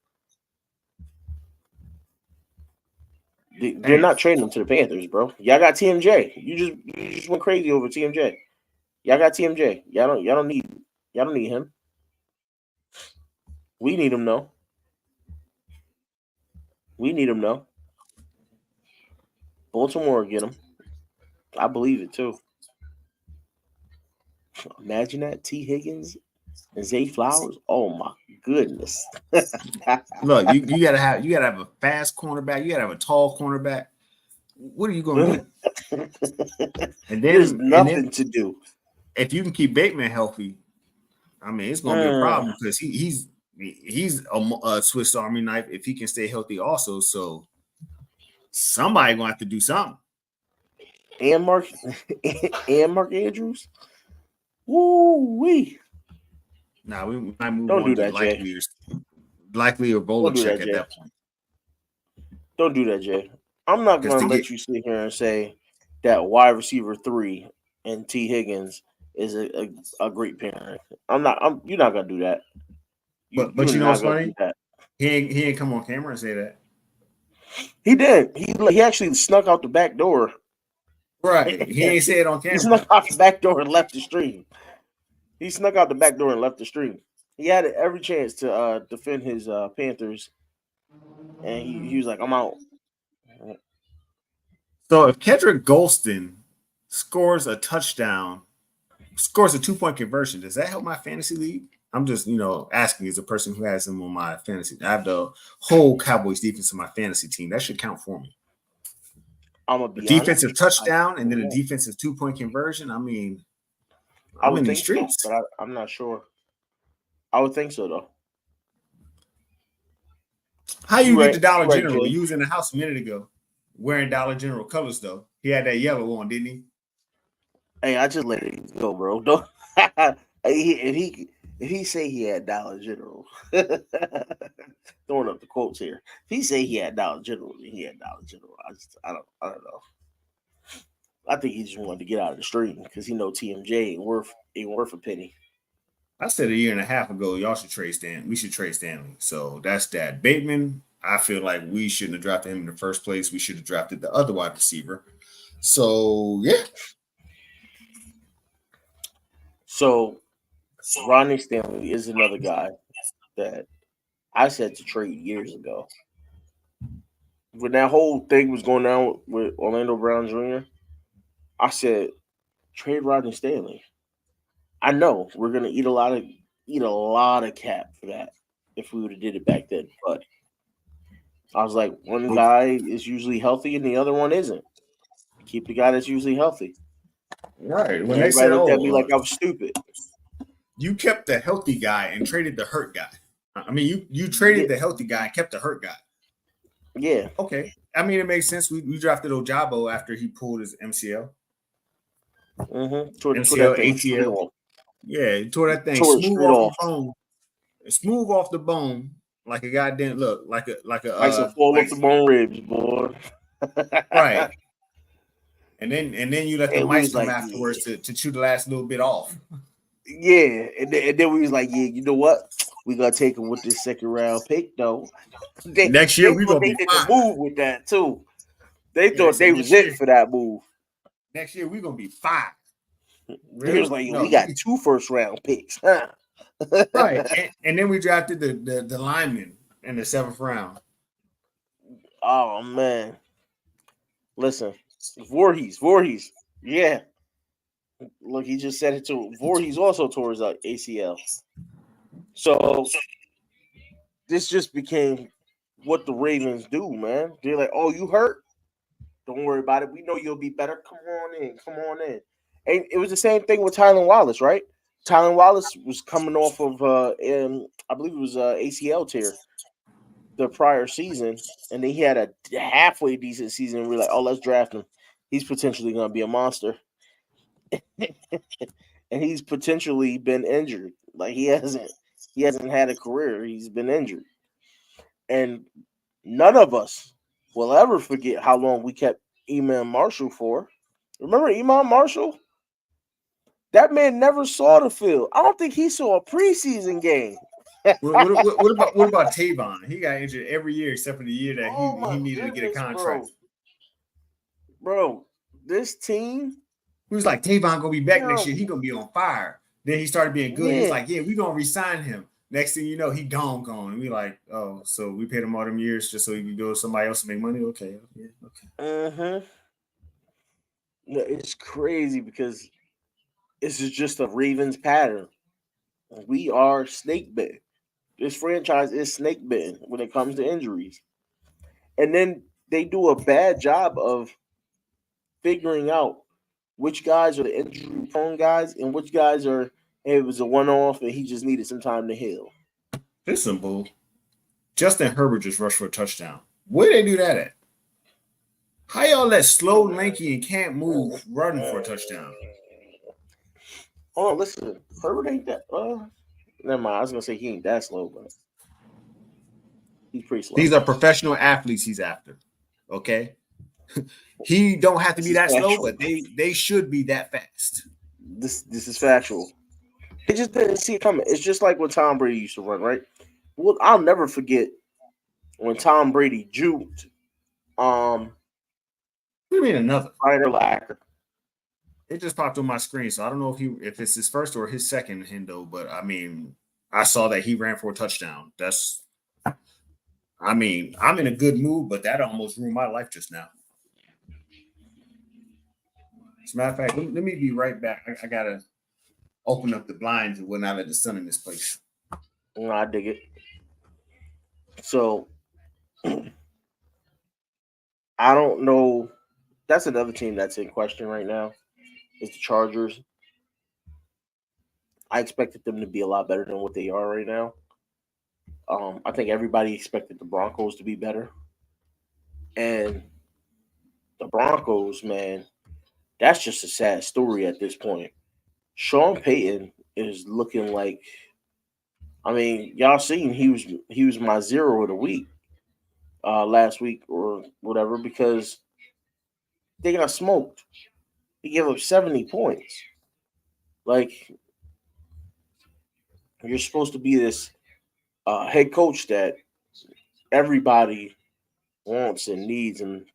they're not trading him to the Panthers, bro. Y'all got TMJ. You just went crazy over TMJ. Y'all got TMJ. Y'all don't need him. We need him, though. Baltimore get him. I believe it too. Imagine that, T. Higgins and Zay Flowers. Oh my goodness! Look, you gotta have a fast cornerback. You gotta have a tall cornerback. What are you gonna do? And there's nothing to do. If you can keep Bateman healthy, I mean, it's gonna be a problem because he's a Swiss Army knife if he can stay healthy also. So somebody gonna have to do something. And Mark Andrews. Woo-wee. Nah, we might move Don't on do to that, likely or Volacek at that point. Don't do that, Jay. I'm not going to let you sit here and say that wide receiver 3 and T. Higgins is a great pairing. You're not going to do that. But you know what's funny? He ain't come on camera and say that. He did. He actually snuck out the back door. Right. He ain't say it on camera. He snuck out the back door and left the stream. He had every chance to defend his Panthers, and he was like, "I'm out." So if Kedrick Golston scores a touchdown, scores a 2-point conversion, does that help my fantasy league? I'm just, asking as a person who has him on my fantasy. I have the whole Cowboys defense on my fantasy team. That should count for me. I'm gonna be defensive touchdown and then a defensive 2-point conversion. I mean, I'm in these streets, but I'm not sure. I would think so, though. How you get the Dollar General? You was in the house a minute ago wearing Dollar General colors, though. He had that yellow on, didn't he? Hey, I just let it go, bro. Don't if he say he had Dollar General, throwing up the quotes here. If he say he had Dollar General, then he had Dollar General. I don't know. I think he just wanted to get out of the stream because he know TMJ ain't worth a penny. I said a year and a half ago, y'all should trade Stanley. We should trade Stanley. So that's that. Bateman, I feel like we shouldn't have drafted him in the first place. We should have drafted the other wide receiver. So, yeah. So, Ronnie Stanley is another guy that I said to trade years ago. When that whole thing was going down with Orlando Brown Jr., I said, trade Rodney Stanley. I know we're gonna eat a lot of cap for that if we would have did it back then. But I was like, one guy is usually healthy and the other one isn't. Keep the guy that's usually healthy. Right. When they said, looked at me like I was stupid. You kept the healthy guy and traded the hurt guy. I mean, you traded the healthy guy and kept the hurt guy. Yeah. Okay. I mean, it makes sense. We drafted Ojabo after he pulled his MCL. MCL, ATL. Yeah, he tore that thing smooth off the bone. Smooth off the bone like a goddamn look, like a Like some fall off the bone ribs, boy. right. And then you let the And we mice was come like, afterwards yeah. to chew the last little bit off. Yeah, and then we was like, yeah, you know what? We gotta take him with this second round pick, though. Next year They we're thought gonna they be did the fine. move with that too. They Yeah, they thought said they was it for that move. next year we're gonna be fine. He was Really? like, yo, No, we got 2 first round picks, huh? right. And then we drafted the lineman in the 7th round. Oh man, listen, Voorhees, yeah. Look, he just said it too. Voorhees also tore his ACL. So this just became what the Ravens do, man. They're like, oh, you hurt? Don't worry about it. We know you'll be better. Come on in. Come on in. And it was the same thing with Tylan Wallace, right? Tylan Wallace was coming off of, I believe it was ACL tear the prior season, and then he had a halfway decent season. And we're like, oh, let's draft him. He's potentially going to be a monster. And he's potentially been injured. Like he hasn't had a career. He's been injured. And none of us will ever forget how long we kept Iman Marshall for. Remember Iman Marshall? That man never saw the field. I don't think he saw a preseason game. What about Tavon? He got injured every year except for the year that Oh he my needed to get a goodness, contract. Bro, this team. He was like, Tavon gonna be back next year. He gonna be on fire. Then he started being good. Yeah. He's like, yeah, we gonna resign him. Next thing you know, he gone. And we like, oh, so we paid him all them years just so he could go to somebody else and make money. Okay, yeah, okay. No, it's crazy because this is just a Ravens pattern. We are snake bitten. This franchise is snake bitten when it comes to injuries. And then they do a bad job of figuring out which guys are the injury prone guys and which guys are, hey, it was a one off and he just needed some time to heal. Listen, bull. Justin Herbert just rushed for a touchdown. Where they do that at? How y'all let slow, lanky, and can't move run for a touchdown? Oh, listen, Herbert ain't that. Never mind. I was gonna say he ain't that slow, but he's pretty slow. These are professional athletes he's after. Okay, he don't have to be that slow, but they should be that fast. This is factual. They just didn't see it coming. It's just like when Tom Brady used to run, right? Well, I'll never forget when Tom Brady juked. What do you mean another? Ryder Lacker. It just popped on my screen, so I don't know if it's his first or his second Hendo, but I mean, I saw that he ran for a touchdown. I mean, I'm in a good mood, but that almost ruined my life just now. As a matter of fact, let me be right back. I gotta open up the blinds and whatnot, let the sun in this place. No, I dig it. So I don't know. That's another team that's in question right now. Is the Chargers. I expected them to be a lot better than what they are right now. I think everybody expected the Broncos to be better. And the Broncos, man, that's just a sad story at this point. Sean Payton is looking like, I mean, y'all seen he was my zero of the week last week or whatever because they got smoked. He gave up 70 points. Like, you're supposed to be this head coach that everybody wants and needs, and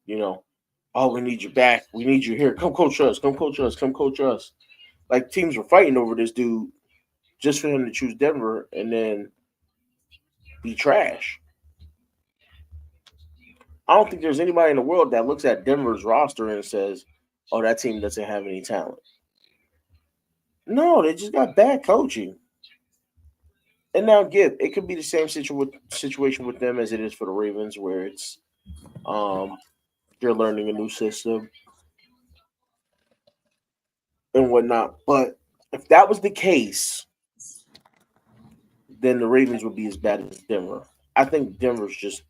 oh, we need you back. We need you here. Come coach us. Come coach us. Come coach us. Like teams were fighting over this dude just for him to choose Denver and then be trash. I don't think there's anybody in the world that looks at Denver's roster and says, "Oh, that team doesn't have any talent." No, they just got bad coaching. And now, it could be the same situation with them as it is for the Ravens, where it's they're learning a new system and whatnot. But if that was the case, then the Ravens would be as bad as Denver. I think Denver's just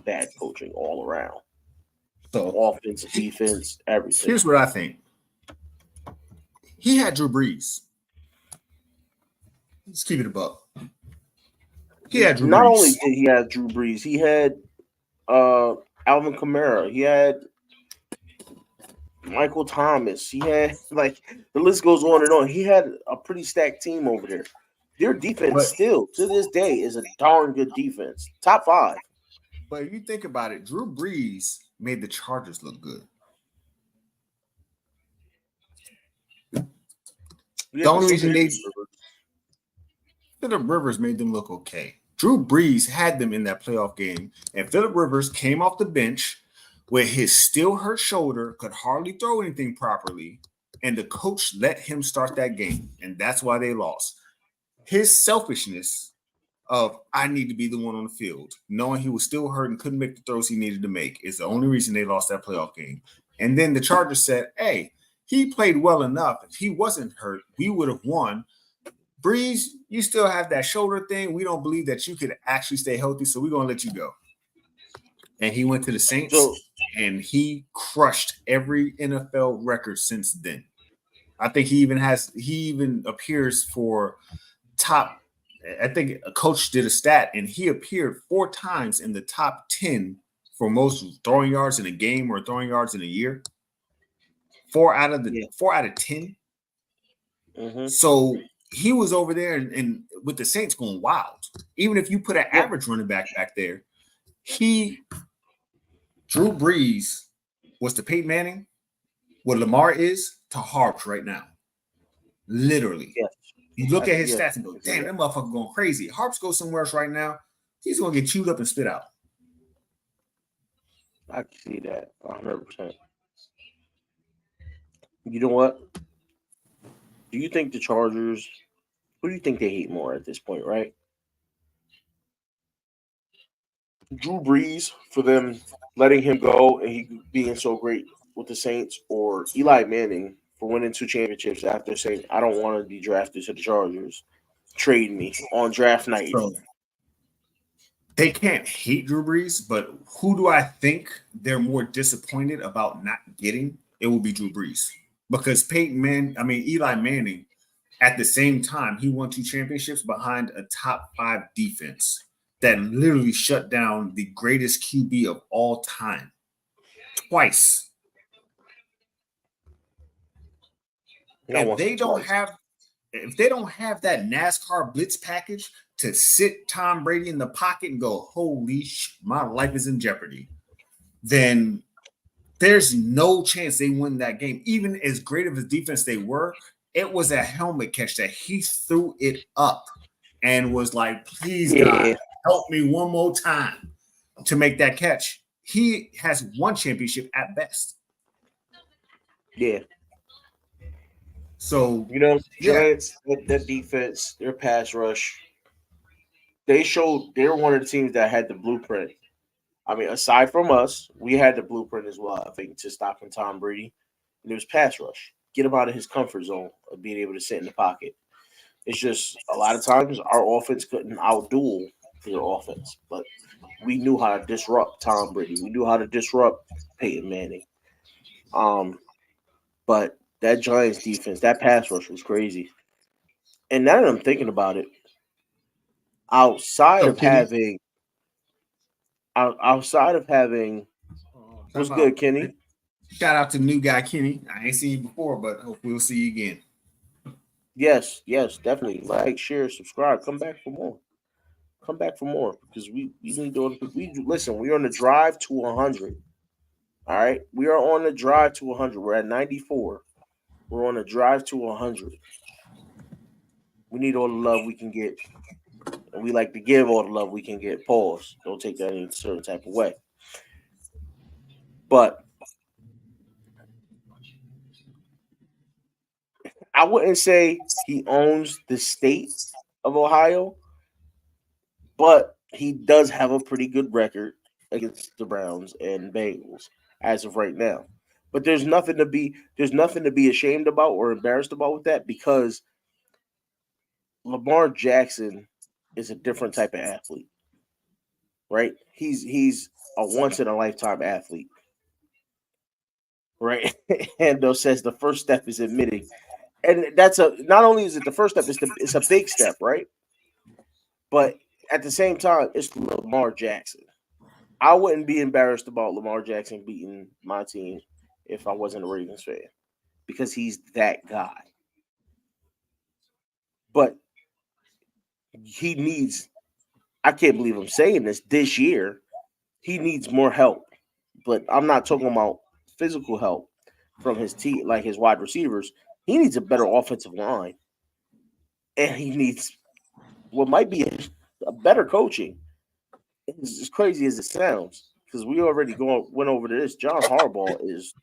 bad coaching all around. So offense, defense, everything. Here's what I think. He had Drew Brees. Let's keep it a buck. He had Drew Not only Brees. did he have Drew Brees, he had Alvin Kamara. He had Michael Thomas. He had like the list goes on and on. He had a pretty stacked team over there. Their defense But still to this day is a darn good defense. Top 5. but if you think about it, Drew Brees made the Chargers look good. The only reason Phillip Rivers made them look okay. Drew Brees had them in that playoff game, and Phillip Rivers came off the bench with his still hurt shoulder, could hardly throw anything properly, and the coach let him start that game, and that's why they lost. His selfishness of I need to be the one on the field, knowing he was still hurt and couldn't make the throws he needed to make, is the only reason they lost that playoff game. And then the Chargers said, hey, he played well enough. If he wasn't hurt, we would have won. Breeze, you still have that shoulder thing. We don't believe that you could actually stay healthy, so we're going to let you go. And he went to the Saints, and he crushed every NFL record since then. I think he even appears for top. I think a coach did a stat, and he appeared 4 times in the top 10 for most throwing yards in a game or throwing yards in a year. 4 out of 10. Mm-hmm. So he was over there and with the Saints going wild. Even if you put an average running back there, Drew Brees was to Peyton Manning what Lamar is to Harps right now. Literally. Yes. You look at his stats and go, damn, that motherfucker going crazy. Harps goes somewhere else right now, he's going to get chewed up and spit out. I can see that 100%. You know what? Do you think the Chargers, who do you think they hate more at this point, right? Drew Brees for them letting him go and he being so great with the Saints, or Eli Manning for winning 2 championships after saying, I don't want to be drafted to the Chargers. Trade me on draft night. So, they can't hate Drew Brees, but who do I think they're more disappointed about not getting? It will be Drew Brees. Because Eli Manning, at the same time, he won 2 championships behind a top 5 defense that literally shut down the greatest QB of all time twice. If they don't have that NASCAR blitz package to sit Tom Brady in the pocket and go, holy shit, my life is in jeopardy, then there's no chance they win that game. Even as great of a defense they were, it was a helmet catch that he threw it up and was like, please, God, help me one more time to make that catch. He has 1 championship at best. Yeah. So, Giants, that defense, their pass rush, they're one of the teams that had the blueprint. I mean, aside from us, we had the blueprint as well, I think, to stopping Tom Brady. And it was pass rush. Get him out of his comfort zone of being able to sit in the pocket. It's just a lot of times our offense couldn't outduel their offense. But we knew how to disrupt Tom Brady. We knew how to disrupt Peyton Manning. But that Giants defense, that pass rush was crazy. And now that I'm thinking about it, outside of having what's good, Kenny? Shout out to new guy Kenny. I ain't seen you before, but hope we'll see you again. Yes, definitely. Like, share, subscribe. Come back for more. Because we need to. Listen. We are on the drive to 100. All right, we are on the drive to 100. We're at 94. We're on the drive to 100. We need all the love we can get, and we like to give all the love we can get. Pause. Don't take that in a certain type of way. But I wouldn't say he owns the state of Ohio, but he does have a pretty good record against the Browns and Bengals as of right now. But there's nothing to be ashamed about or embarrassed about with that, because Lamar Jackson is a different type of athlete, right? He's a once in a lifetime athlete, right? Ando says the first step is admitting, and not only is it the first step, it's a big step, right? But at the same time, it's Lamar Jackson. I wouldn't be embarrassed about Lamar Jackson beating my team if I wasn't a Ravens fan because he's that guy. But he needs, I can't believe I'm saying this year, he needs more help. But I'm not talking about physical help from his team, like his wide receivers. He needs a better offensive line, and he needs what might be a better coaching. It's as crazy as it sounds, because we already went over this. John Harbaugh is,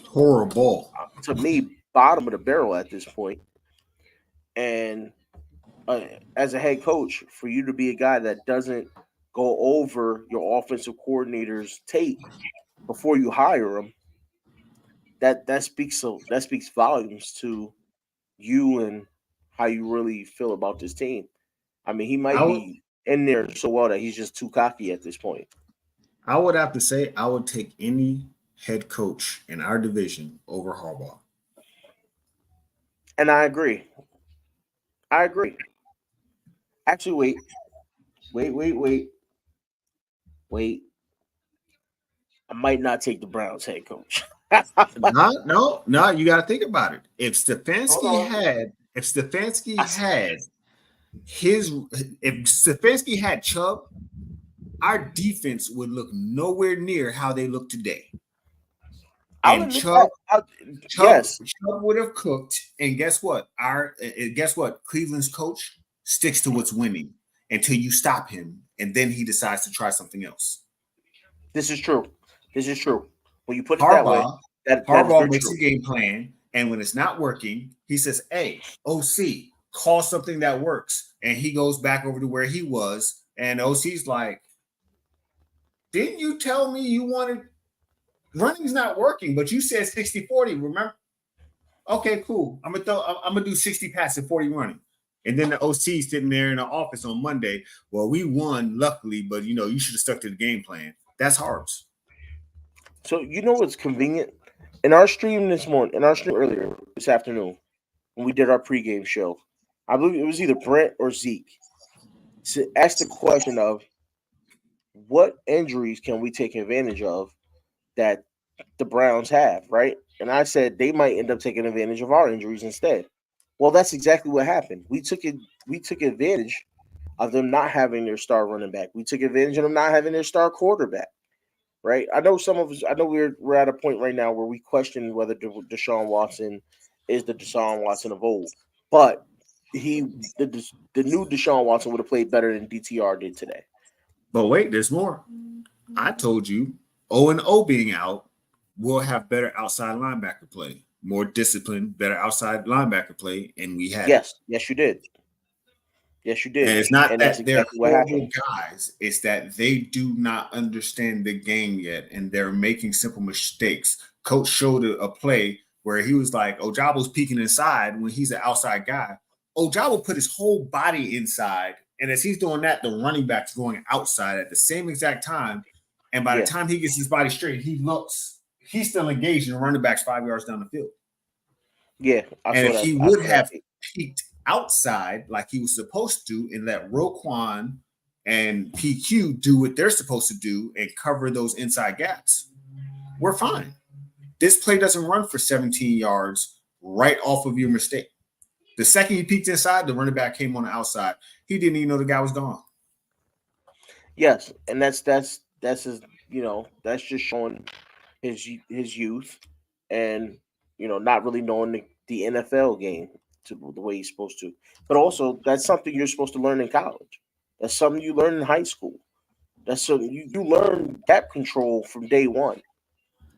Horrible. to me, bottom of the barrel at this point. And uh, as a head coach, for you to be a guy that doesn't go over your offensive coordinator's tape before you hire him, that speaks volumes to you and how you really feel about this team. I mean, he I might would be in there so well that he's just too cocky at this point. I would have to say I would take any head coach in our division over Harbaugh. And I agree. I agree. Actually, wait. I might not take the Browns head coach. No. You got to think about it. Hold on. If Stefanski I, s- had his, if Stefanski had Chubb, our defense would look nowhere near how they look today. I'll And admit that. Yes, Chubb would have cooked. And guess what? Guess what? Cleveland's coach sticks to what's winning until you stop him, and then he decides to try something else. this is true. This is true. When you put it that way, Harbaugh, that is Harbaugh very makes true. a game plan, and when it's not working, he says, "Hey, OC, call something that works." And he goes back over to where he was, and OC's like, "Didn't you tell me you wanted running's not working, but you said 60-40, remember?" Okay, cool. I'm gonna do 60 passing, 40 running. And then the OC sitting there in the office on Monday. Well, we won, luckily, but you should have stuck to the game plan. That's Harbs. So you know what's convenient? In our stream this morning, in our stream earlier this afternoon, when we did our pregame show, I believe it was either Brent or Zeke. Asked the question of what injuries can we take advantage of that the Browns have, right? And I said they might end up taking advantage of our injuries instead. Well, that's exactly what happened. We took advantage of them not having their star running back. We took advantage of them not having their star quarterback. Right? I know some of us. I know we're at a point right now where we question whether Deshaun Watson is the Deshaun Watson of old, but the new Deshaun Watson would have played better than DTR did today. But wait, there's more. I told you, O and O being out, we'll have better outside linebacker play, more discipline, better outside linebacker play, and we had it. Yes, you did. Yes, you And did, it's not and that's that they're exactly what horrible happened. guys, it's that they do not understand the game yet, and they're making simple mistakes. Coach showed a play where he was like, Ojabo's peeking inside when he's an outside guy. Ojabo put his whole body inside, and as he's doing that, the running back's going outside at the same exact time. And by the Yeah, time he gets his body straight, he's still engaged, and the running back's 5 yards down the field. yeah, I And saw if that. he I would saw that have tape. peeked outside like he was supposed to and let Roquan and PQ do what they're supposed to do and cover those inside gaps, we're fine. This play doesn't run for 17 yards right off of your mistake. The second he peeked inside, the running back came on the outside. He didn't even know the guy was gone. Yes, and that's his. That's just showing his youth, and not really knowing the NFL game to the way he's supposed to. But also, that's something you're supposed to learn in college. That's something you learn in high school. That's something you learn gap control from day one,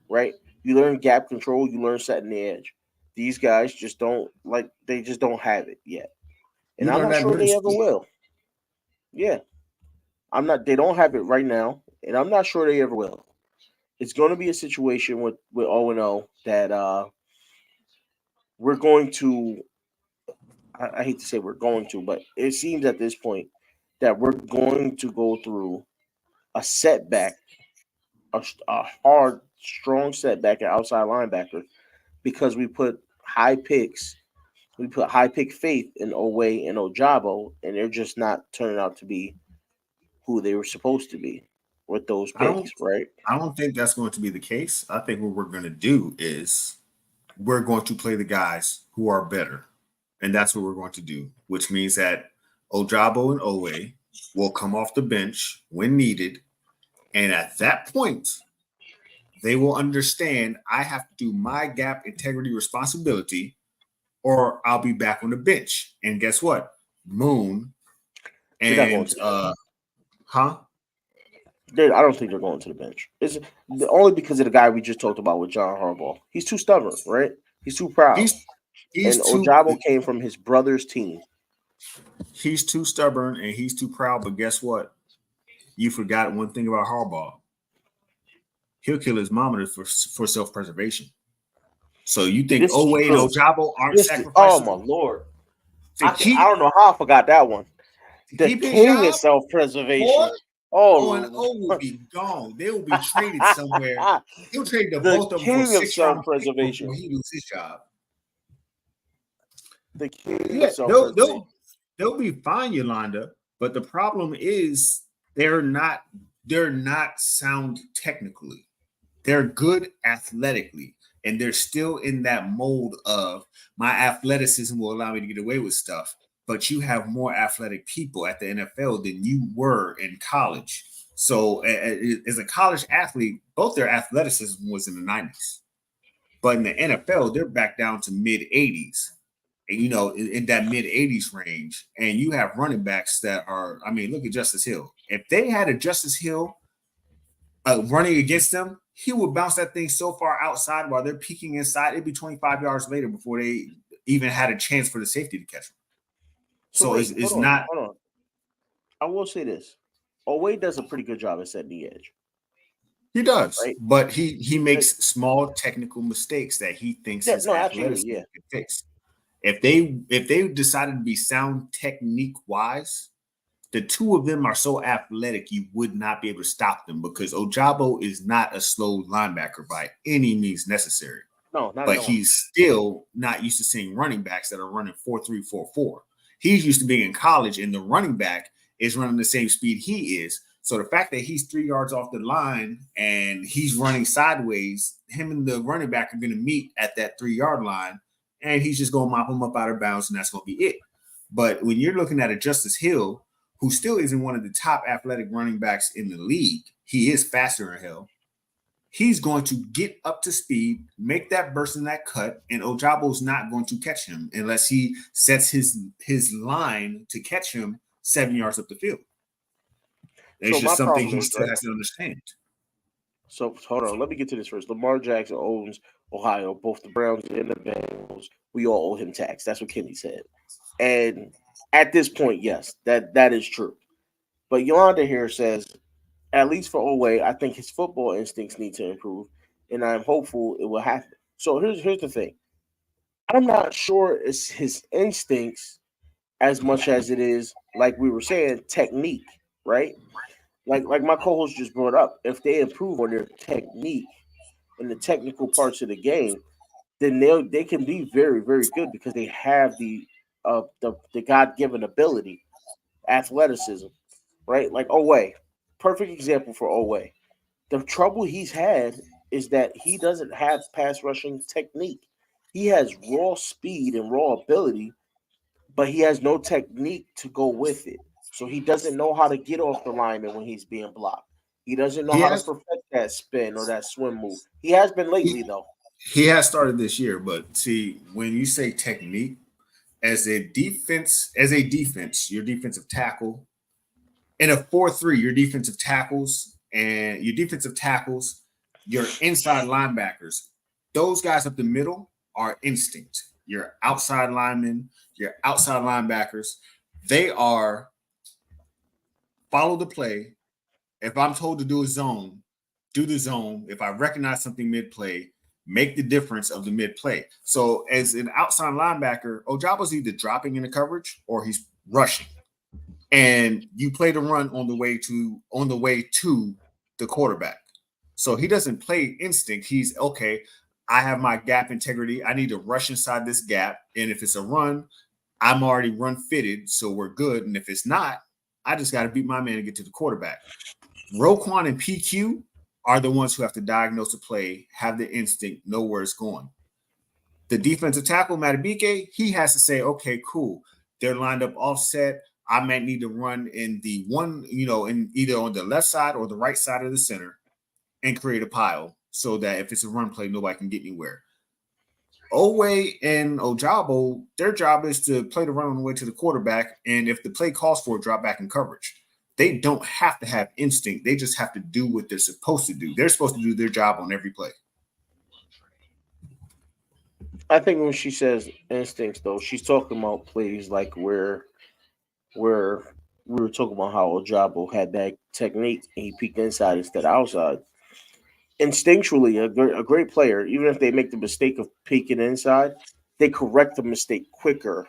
right? You learn gap control. You learn setting the edge. These guys just don't like. They just don't have it yet, and You I'm learn not that in sure middle they ever school. will. Yeah, I'm not. They don't have it right now, and I'm not sure they ever will. It's going to be a situation with O and O that we're going to. I hate to say we're going to, but it seems at this point that we're going to go through a setback, a hard, strong setback at outside linebacker because we put high picks We put high pick faith in Owe and Ojabo, and they're just not turning out to be who they were supposed to be with those I don't picks, right? I don't think that's going to be the case. I think what we're going to do is we're going to play the guys who are better. And that's what we're going to do, which means that Ojabo and Owe will come off the bench when needed. And at that point, they will understand I have to do my gap integrity responsibility or I'll be back on the bench. And guess what? Moon They're not going and to the bench. huh? I don't think they're going to the bench. It's only because of the guy we just talked about with John Harbaugh. He's too stubborn, right? He's too proud. He's And he's too Ojabo came from his brother's team. he's too stubborn and he's too proud. But guess what? You forgot one thing about Harbaugh. He'll kill his mama for self-preservation. So you think This is Owe and true. Ojabo aren't Oh sacrificing my lord! to I don't know how I forgot that one. The keep his king of job? self-preservation. Oh, and Oh, O will be gone. They will be traded somewhere. He'll trade the the both of them for king of 6 round picks self-preservation. before he loses his job. The king Yeah, of self-preservation. they'll be fine, Yolanda. But the problem is they're not sound technically. They're good athletically, and they're still in that mold of my athleticism will allow me to get away with stuff. But you have more athletic people at the NFL than you were in college. So as a college athlete, both their athleticism was in the 90s. But in the NFL, they're back down to mid 80s. And, in that mid 80s range. And you have running backs that are, I mean, look at Justice Hill. If they had a Justice Hill running against them, he would bounce that thing so far outside while they're peeking inside. It'd be 25 yards later before they even had a chance for the safety to catch him. So wait, it's hold not. on. I will say this. Owe does a pretty good job at setting the edge. He does, right? but he makes small technical mistakes that he thinks his athleticism can fix. If they decided to be sound technique wise, the two of them are so athletic you would not be able to stop them because Ojabo is not a slow linebacker by any means necessary. No, not but at all. He's still not used to seeing running backs that are running 4.3, 4.4. He's used to being in college, and the running back is running the same speed he is. So the fact that he's 3 yards off the line and he's running sideways, him and the running back are going to meet at that 3-yard line, and he's just going to mop him up out of bounds, and that's going to be it. But when you're looking at a Justice Hill, who still isn't one of the top athletic running backs in the league, he is faster than hell. He's going to get up to speed, make that burst in that cut, and Ojabo's not going to catch him unless he sets his line to catch him 7 yards up the field. It's just something he still has to understand. So hold on, let me get to this first. Lamar Jackson owns Ohio, both the Browns and the Bengals. We all owe him tax. That's what Kenny said. And at this point, yes, that is true. But Yolanda here says, at least for Owe, I think his football instincts need to improve, and I'm hopeful it will happen. So here's the thing. I'm not sure it's his instincts as much as it is, like we were saying, technique, right? Like my co-host just brought up, if they improve on their technique and the technical parts of the game, then they can be very, very good because they have the God-given ability, athleticism, right? Like Owe, perfect example for Owe. The trouble he's had is that he doesn't have pass rushing technique. He has raw speed and raw ability, but he has no technique to go with it. So he doesn't know how to get off the lineman when he's being blocked. He doesn't know how to perfect that spin or that swim move. He has been lately, though. He has started this year, but see, when you say technique, as a defense, your defensive tackle, in a 4-3, your defensive tackles, your inside linebackers, those guys up the middle are instinct. Your outside linemen, your outside linebackers, they are follow the play. If I'm told to do a zone, do the zone. If I recognize something mid-play, make the difference of the mid-play. So as an outside linebacker, Ojabo's either dropping in the coverage or he's rushing. And you play the run on the way to the quarterback. So he doesn't play instinct. He's okay. I have my gap integrity. I need to rush inside this gap. And if it's a run, I'm already run fitted, so we're good. And if it's not, I just got to beat my man and get to the quarterback. Roquan and PQ are the ones who have to diagnose the play, have the instinct, know where it's going. The defensive tackle, Matabike, he has to say, okay, cool. They're lined up offset. I might need to run in the one, in either on the left side or the right side of the center and create a pile so that if it's a run play, nobody can get anywhere. Owe and Ojabo, their job is to play the run on the way to the quarterback, and if the play calls for it, drop back in coverage. They don't have to have instinct. They just have to do what they're supposed to do. They're supposed to do their job on every play. I think when she says instincts, though, she's talking about plays like where we were talking about how Ojabo had that technique and he peeked inside instead of outside. Instinctually, a great player, even if they make the mistake of peeking inside, they correct the mistake quicker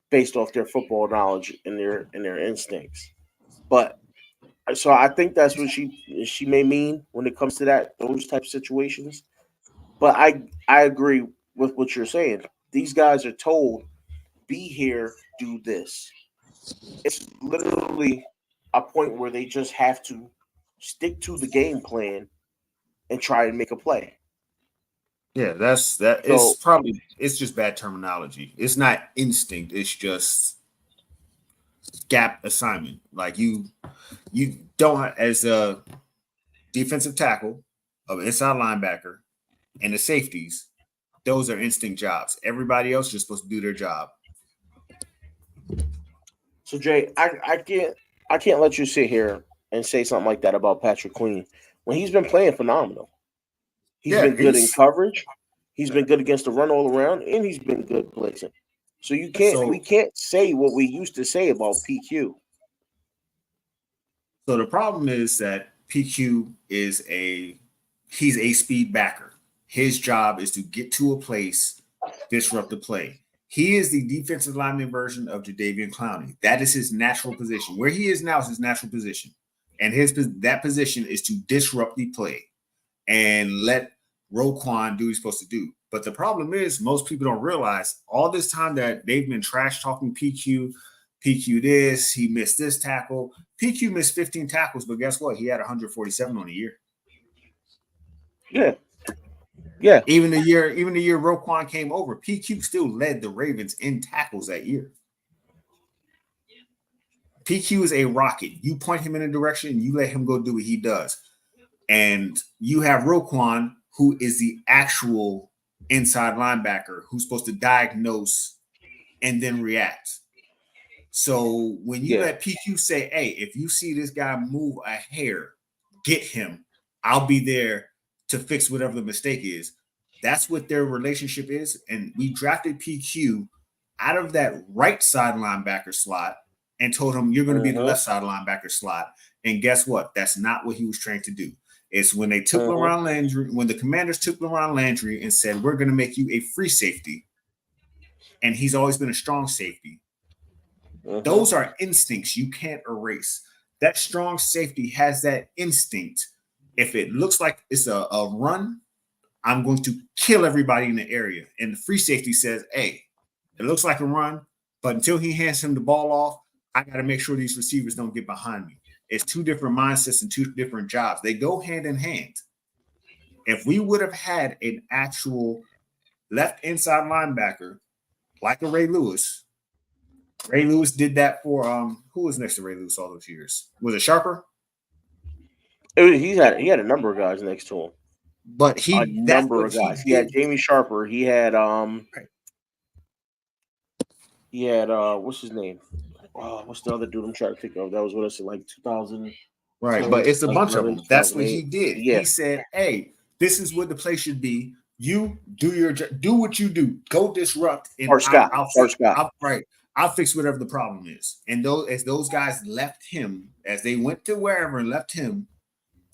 based off their football knowledge and their instincts. But so I think that's what she may mean when it comes to those type of situations. But I agree with what you're saying. These guys are told, be here, do this. It's literally a point where they just have to stick to the game plan and try and make a play. Yeah, that's that. So It's just bad terminology. It's not instinct. It's just gap assignment. Like you don't, as a defensive tackle, of inside linebacker, and the safeties, those are instinct jobs. Everybody else is just supposed to do their job. So Jay, I can't let you sit here and say something like that about Patrick Queen when he's been playing phenomenal. He's been good in coverage. He's been good against the run all around, and he's been good blitzing. So we can't say what we used to say about PQ. So the problem is that PQ he's a speed backer. His job is to get to a place, disrupt the play. He is the defensive lineman version of Jadeveon Clowney. That is his natural position. Where he is now is his natural position. And that position is to disrupt the play and let Roquan do what he's supposed to do. But the problem is most people don't realize all this time that they've been trash talking PQ this, he missed this tackle. PQ missed 15 tackles, but guess what? He had 147 on the year. Yeah. Yeah. Even the year Roquan came over, PQ still led the Ravens in tackles that year. PQ is a rocket. You point him in a direction, you let him go do what he does. And you have Roquan, who is the actual inside linebacker who's supposed to diagnose and then react. So when you let PQ say, hey, if you see this guy move a hair, get him. I'll be there to fix whatever the mistake is. That's what their relationship is. And we drafted PQ out of that right side linebacker slot and told him you're going to be the left side linebacker slot. And guess what? That's not what he was trained to do. It's when they took LaRon Landry, when the Commanders took LaRon Landry and said, we're going to make you a free safety. And he's always been a strong safety. Those are instincts you can't erase. That strong safety has that instinct. If it looks like it's a run, I'm going to kill everybody in the area. And the free safety says, hey, it looks like a run, but until he hands him the ball off, I got to make sure these receivers don't get behind me. It's two different mindsets and two different jobs. They go hand in hand. If we would have had an actual left inside linebacker like a Ray Lewis did that for who was next to Ray Lewis all those years? Was it Sharper? He had a number of guys next to him. But He had Jamie Sharper. He had what's his name? What's the other dude I'm trying to think of? That was with us in like 2000. Right, but it's a bunch of them. That's what he did. Yeah. He said, hey, this is what the play should be. You do your do what you do. Go disrupt. And I'll fix whatever the problem is. And those guys left him, as they went to wherever and left him,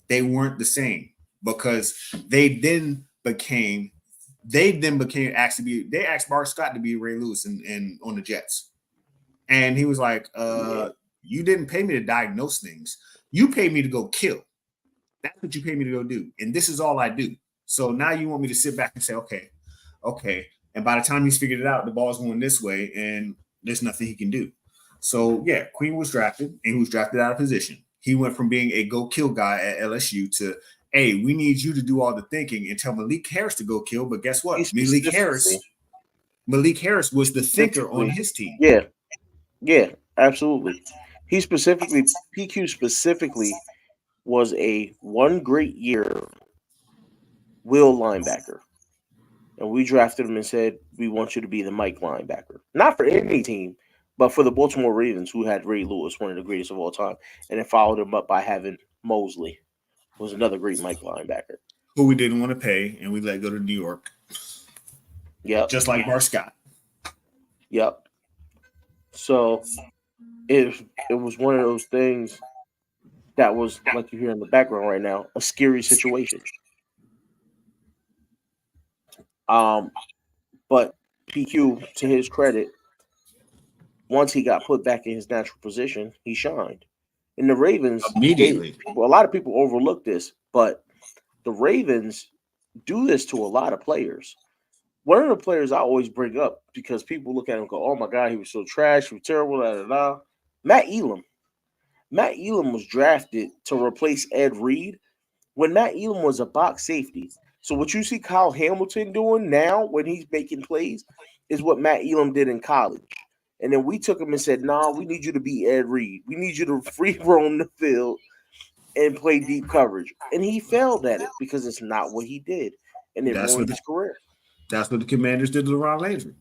they weren't the same because they asked Bart Scott to be Ray Lewis and on the Jets. And he was like, you didn't pay me to diagnose things. You paid me to go kill. That's what you paid me to go do. And this is all I do. So now you want me to sit back and say, okay. And by the time he's figured it out, the ball's going this way, and there's nothing he can do. So yeah, Queen was drafted, and he was drafted out of position. He went from being a go kill guy at LSU to, hey, we need you to do all the thinking and tell Malik Harris to go kill. But guess what? Malik Harris was the thinker on his team. Yeah, absolutely. PQ specifically was a one great year will linebacker. And we drafted him and said, we want you to be the Mike linebacker. Not for any team, but for the Baltimore Ravens, who had Ray Lewis, one of the greatest of all time. And then followed him up by having Mosley, who was another great Mike linebacker. Who we didn't want to pay, and we let go to New York. Yep. Just like Bar Scott. Yep. So it was one of those things that was, like you hear in the background right now, a scary situation. But PQ, to his credit, once he got put back in his natural position, he shined. And the Ravens, immediately, a lot of people overlook this, but the Ravens do this to a lot of players. One of the players I always bring up, because people look at him and go, oh my God, he was so trash, he was terrible, Matt Elam. Matt Elam was drafted to replace Ed Reed when Matt Elam was a box safety. So what you see Kyle Hamilton doing now when he's making plays is what Matt Elam did in college. And then we took him and said, nah, we need you to be Ed Reed. We need you to free roam the field and play deep coverage. And he failed at it because it's not what he did. And it ruined his career. That's what the Commanders did to Ron Landry.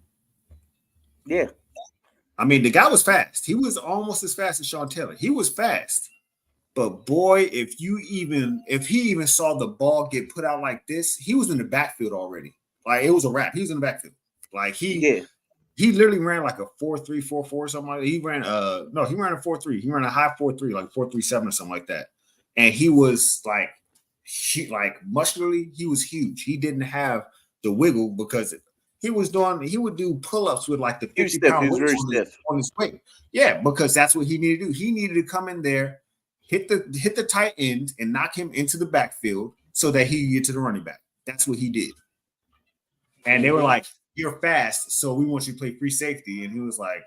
Yeah. I mean, the guy was fast. He was almost as fast as Sean Taylor. He was fast. But boy, if he even saw the ball get put out like this, he was in the backfield already. Like, it was a wrap. He was in the backfield. Like, he literally ran like a 4.3, 4.4, something like that. He ran a 4.3. He ran a high 4.3, like 4.37 or something like that. And he was like muscularly, he was huge. He didn't have the wiggle because he would do pull-ups with like the 50-pound weights on his weight. Yeah, because that's what he needed to do. He needed to come in there, hit the tight end and knock him into the backfield so that he could get to the running back. That's what he did. And they were like, you're fast, so we want you to play free safety. And he was like,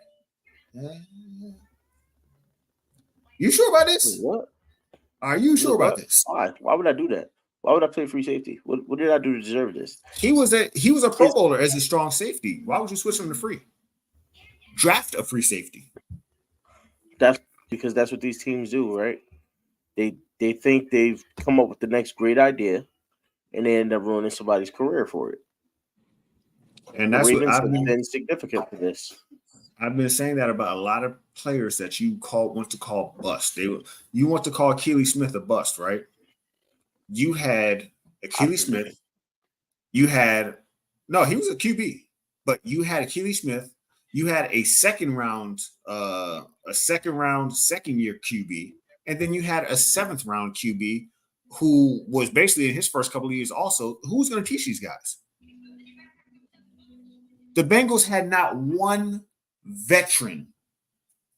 you sure about this? What? Are you sure about this? Why would I do that? Why would I play free safety? What did I do to deserve this? He was a Pro Bowler as a strong safety. Why would you switch him to free? Draft a free safety. That's because that's what these teams do, right? They think they've come up with the next great idea, and they end up ruining somebody's career for it. And that's what I've been significant for this. I've been saying that about a lot of players that you want to call bust. You want to call Akili Smith a bust, right? You had Akili Smith. He was a QB, but you had Akili Smith. You had a second year QB, and then you had a seventh round QB who was basically in his first couple of years also. Who's going to teach these guys? The Bengals had not one veteran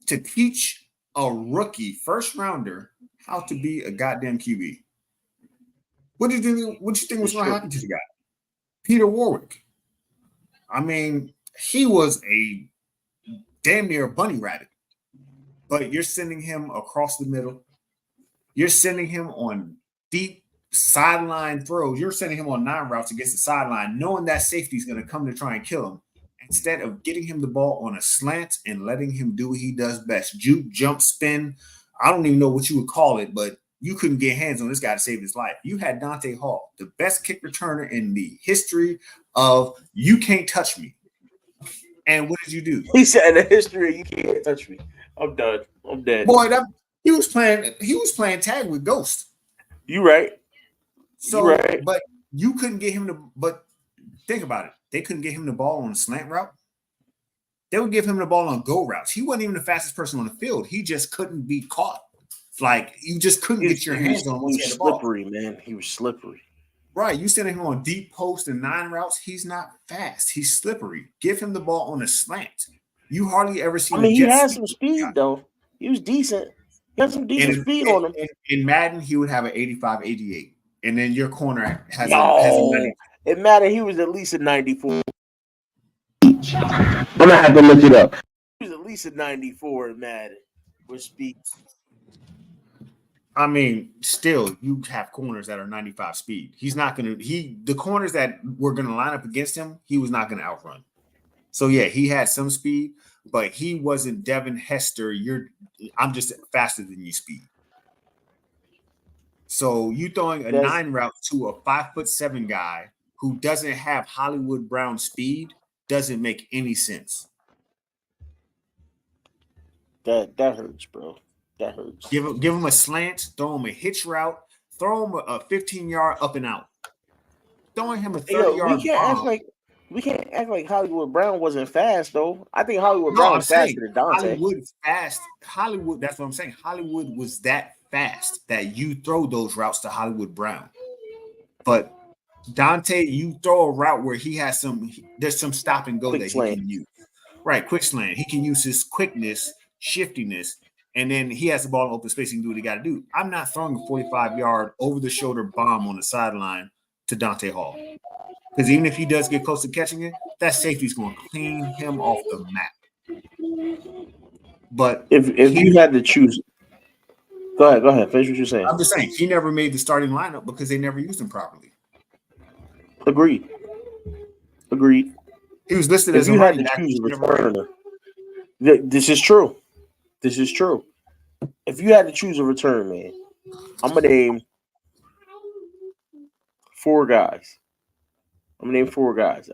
to teach a rookie first rounder how to be a goddamn QB. What do you think was going to happen to the guy? Peter Warwick. I mean, he was a damn near bunny rabbit. But you're sending him across the middle. You're sending him on deep sideline throws. You're sending him on 9 routes against the sideline, knowing that safety is going to come to try and kill him. Instead of getting him the ball on a slant and letting him do what he does best, juke, jump, spin. I don't even know what you would call it, but you couldn't get hands on this guy to save his life. You had Dante Hall, the best kick returner in the history of you can't touch me. And what did you do? He said in the history of you can't touch me. I'm done. I'm dead. Boy, he was playing tag with Ghost. You right. But you couldn't get him but think about it. They couldn't get him the ball on a slant route. They would give him the ball on go routes. He wasn't even the fastest person on the field. He just couldn't be caught. Like, you just couldn't get your hands on him. He was slippery, man. He was slippery. Right. You sending him on deep post and 9 routes. He's not fast. He's slippery. Give him the ball on a slant. You hardly ever see him. He had some speed, though. He was decent. He had some decent speed on him. In Madden, he would have an 85, 88. and then your corner has a No, it mattered. He was at least a 94. I'm gonna have to look it up. He was at least a 94. It mattered with speed. I mean, still, you have corners that are 95 speed. He's not going to – the corners that were going to line up against him, he was not going to outrun. So, yeah, he had some speed, but he wasn't Devin Hester. I'm just faster than you speed. So, you throwing a 9 route to a 5'7" guy who doesn't have Hollywood Brown speed doesn't make any sense. That hurts, bro. That hurts. Give him a slant, throw him a hitch route, throw him a 15-yard up and out. Throwing him a 30-yard bomb. We can't act like Hollywood Brown wasn't fast, though. I think Hollywood Brown was faster than Dante. Hollywood, that's what I'm saying. Hollywood was that fast that you throw those routes to Hollywood Brown. But Dante, you throw a route where there's some stop and go quick that slant. He can use. Right, quick slant. He can use his quickness, shiftiness, and then he has the ball in open space. He can do what he got to do. I'm not throwing a 45-yard over-the-shoulder bomb on the sideline to Dante Hall. Because even if he does get close to catching it, that safety's going to clean him off the map. But if you had to choose – go ahead. Finish what you're saying. I'm just saying, he never made the starting lineup because they never used him properly. Agreed. He was listed as a running back. This is true. If you had to choose a return man, I'm going to name 4 guys. I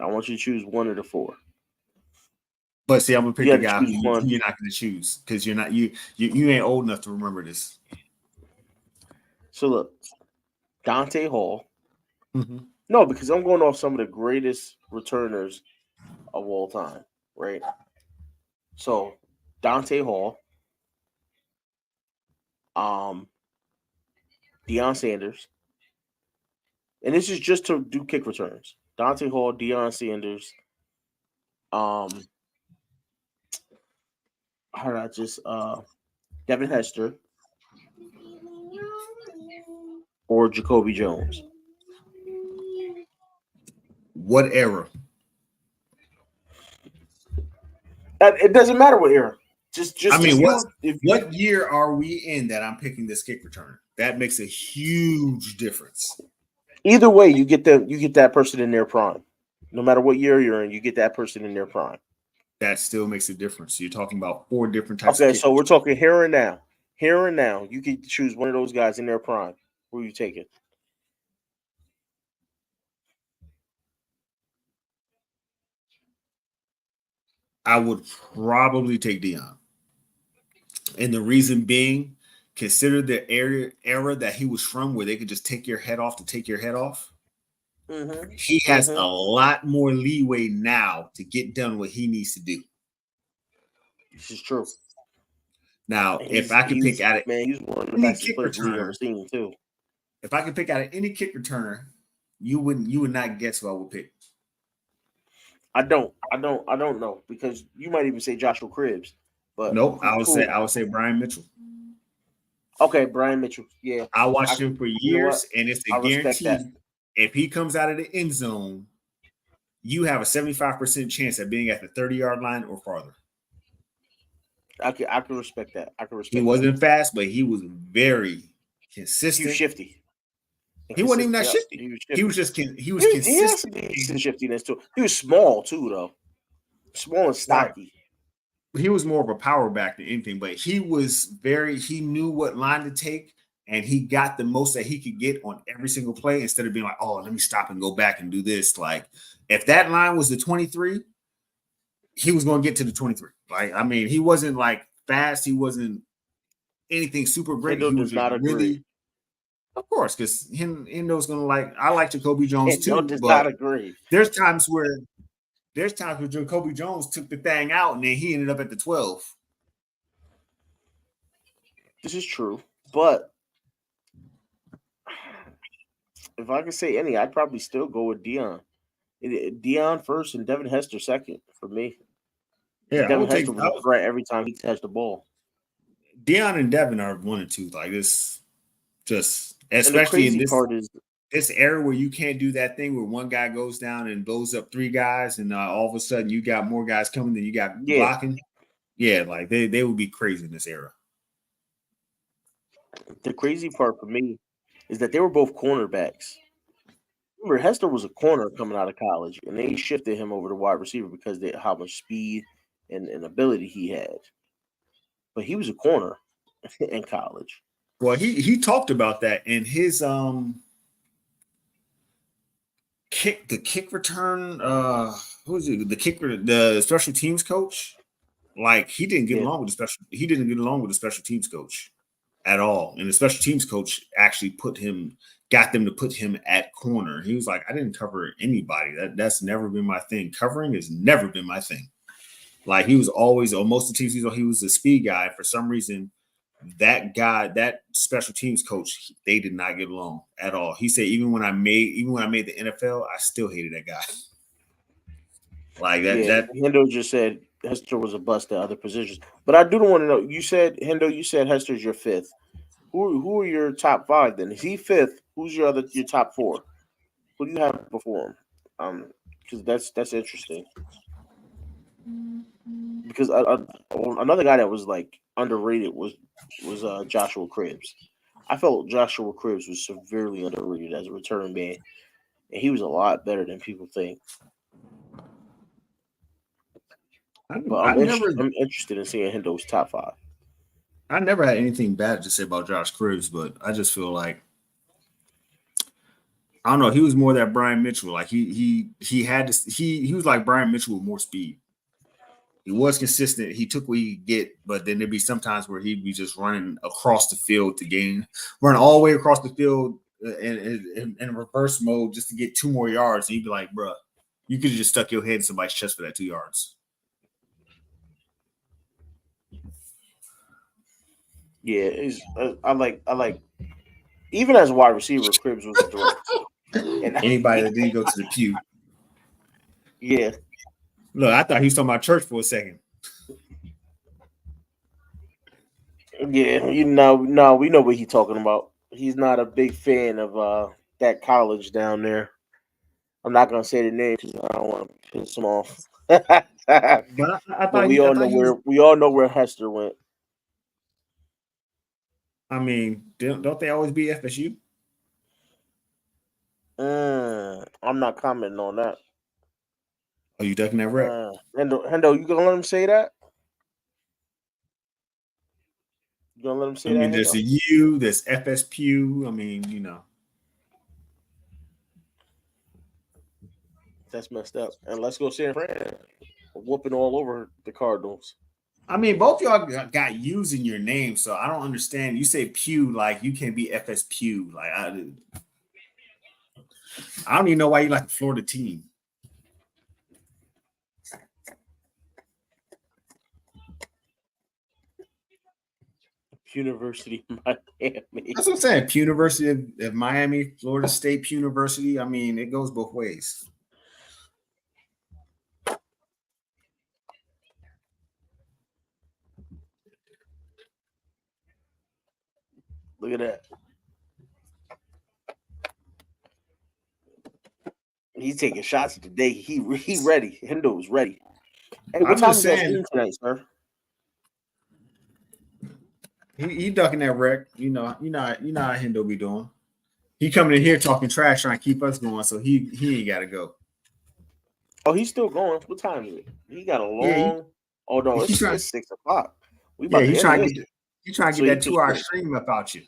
want you to choose one of the 4. But see, I'm gonna pick the guy you're not gonna choose because you're not you ain't old enough to remember this. So look, Dante Hall. Mm-hmm. No, because I'm going off some of the greatest returners of all time, right? So Dante Hall, Deion Sanders, and this is just to do kick returns. Dante Hall, Deion Sanders, Devin Hester, or Jacoby Jones. What era? It doesn't matter what era. What year are we in that I'm picking this kick returner? That makes a huge difference. Either way, you get that person in their prime. No matter what year you're in, you get that person in their prime. That still makes a difference. You're talking about 4 different types. Okay, so we're talking here and now. Here and now, you can choose one of those guys in their prime. Who are you taking? I would probably take Deion. And the reason being, consider the era that he was from where they could just take your head off to take your head off. Mm-hmm. He has a lot more leeway now to get done what he needs to do. This is true. Now, if I could pick out it, he's one of the best players we've ever seen too. If I could pick out any kick returner, you would not guess who I would pick. I don't know because you might even say Joshua Cribbs, but nope. I would say Brian Mitchell. Okay, Brian Mitchell. Yeah, I watched him for years, and it's a guarantee. If he comes out of the end zone, you have a 75% chance of being at the 30-yard line or farther. I can respect that. He wasn't fast, but he was very consistent. He was shifty. He wasn't even that shifty. He was consistent. He had shiftiness too. He was small too, though. Small and stocky. He was more of a power back than anything, but he knew what line to take, and he got the most that he could get on every single play instead of being like, oh, let me stop and go back and do this. Like, if that line was the 23, he was going to get to the 23. Like, I mean, he wasn't like fast. He wasn't anything super great. He was not really, of course, because Hendo's going to like. I like Jacoby Jones too, does but not agree. There's times where Jacoby Jones took the thing out and then he ended up at the 12. This is true, but if I could say any, I'd probably still go with Deion. Deion first and Devin Hester second for me. Yeah, Devin Hester was a threat every time he touched the ball. Deion and Devin are 1 and 2. Like this, just and especially the crazy part is this era where you can't do that thing where one guy goes down and blows up 3 guys, and all of a sudden you got more guys coming than you got blocking. Yeah, like they would be crazy in this era. The crazy part for me is that they were both cornerbacks. Remember, Hester was a corner coming out of college, and they shifted him over to wide receiver because they how much speed and ability he had. But he was a corner in college. Well, he talked about that in his kick return. Who is it? The special teams coach. Like he didn't get along with the special teams coach at all. And the special teams coach actually got them to put him at corner. He was like, I didn't cover anybody. That's never been my thing. Covering has never been my thing. Like he was always on most of the teams, he was a speed guy. For some reason, that special teams coach, they did not get along at all. He said, even when I made the NFL, I still hated that guy. Like that. Hendo just said Hester was a bust at other positions. But I do want to know. You said Hester's your fifth. Who are your top 5 then? Is he fifth? Who's your top 4? Who do you have before him? Because that's interesting. Because another guy that was like underrated was Joshua Cribbs. I felt Joshua Cribbs was severely underrated as a return man, and he was a lot better than people think. But I'm interested in seeing Hendo's top 5. I never had anything bad to say about Josh Cribbs, but I just feel like I don't know. He was more that Brian Mitchell. Like he was like Brian Mitchell with more speed. He was consistent. He took what he could get, but then there'd be some times where he'd be just running across the field running all the way across the field in reverse mode just to get 2 more yards. And he'd be like, bruh, you could have just stuck your head in somebody's chest for that 2 yards. Yeah, I like even as a wide receiver, Cribbs was a threat. And anybody that didn't go to the pew. Yeah. Look, I thought he was talking about church for a second. Yeah, we know what he's talking about. He's not a big fan of that college down there. I'm not gonna say the name because I don't want to piss him off. But we all know where Hester went. I mean, don't they always be FSU? I'm not commenting on that. Are you ducking that rep? Hendo, you gonna let him say that? You gonna let him say that? I mean, there's a U, there's FSPU. I mean, you know. That's messed up. And let's go San Fran. Whooping all over the Cardinals. I mean, both y'all got U's in your name, so I don't understand. You say Pew like you can't be FSPU. Like I don't even know why you like the Florida team. University of Miami. That's what I'm saying. Pew University of Miami, Florida State Pew University. I mean, it goes both ways. Look at that. He's taking shots today. He ready. Hendo is ready. Hey, what time is that game tonight, sir? He ducking that wreck. You know how Hendo be doing. He coming in here talking trash, trying to keep us going, so he ain't got to go. Oh, he's still going. What time is it? He got a long. It's 6 o'clock. He's trying to get that 2-hour stream about you.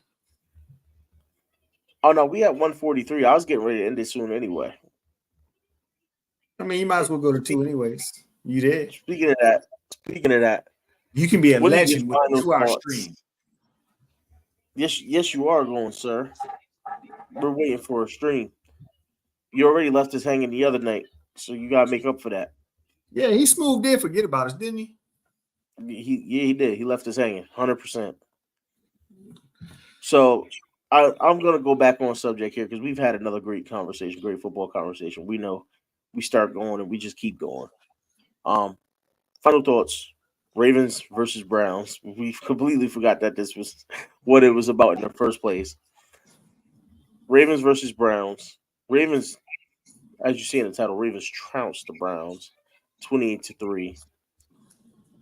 Oh no, we had 1:43. I was getting ready to end it soon anyway. I mean, you might as well go to 2 anyways. You did. Speaking of that, you can be a legend with a 2-hour stream. Yes, you are going, sir. We're waiting for a stream. You already left us hanging the other night, so you gotta make up for that. Yeah, he smoothed in. Forget about us, didn't he? He did. He left us hanging, 100%. So I'm gonna go back on subject here because we've had another great football conversation. We know we start going and we just keep going. Final thoughts. Ravens versus Browns. We completely forgot that this was what it was about in the first place. Ravens versus Browns. Ravens, as you see in the title, Ravens trounced the Browns 28-3.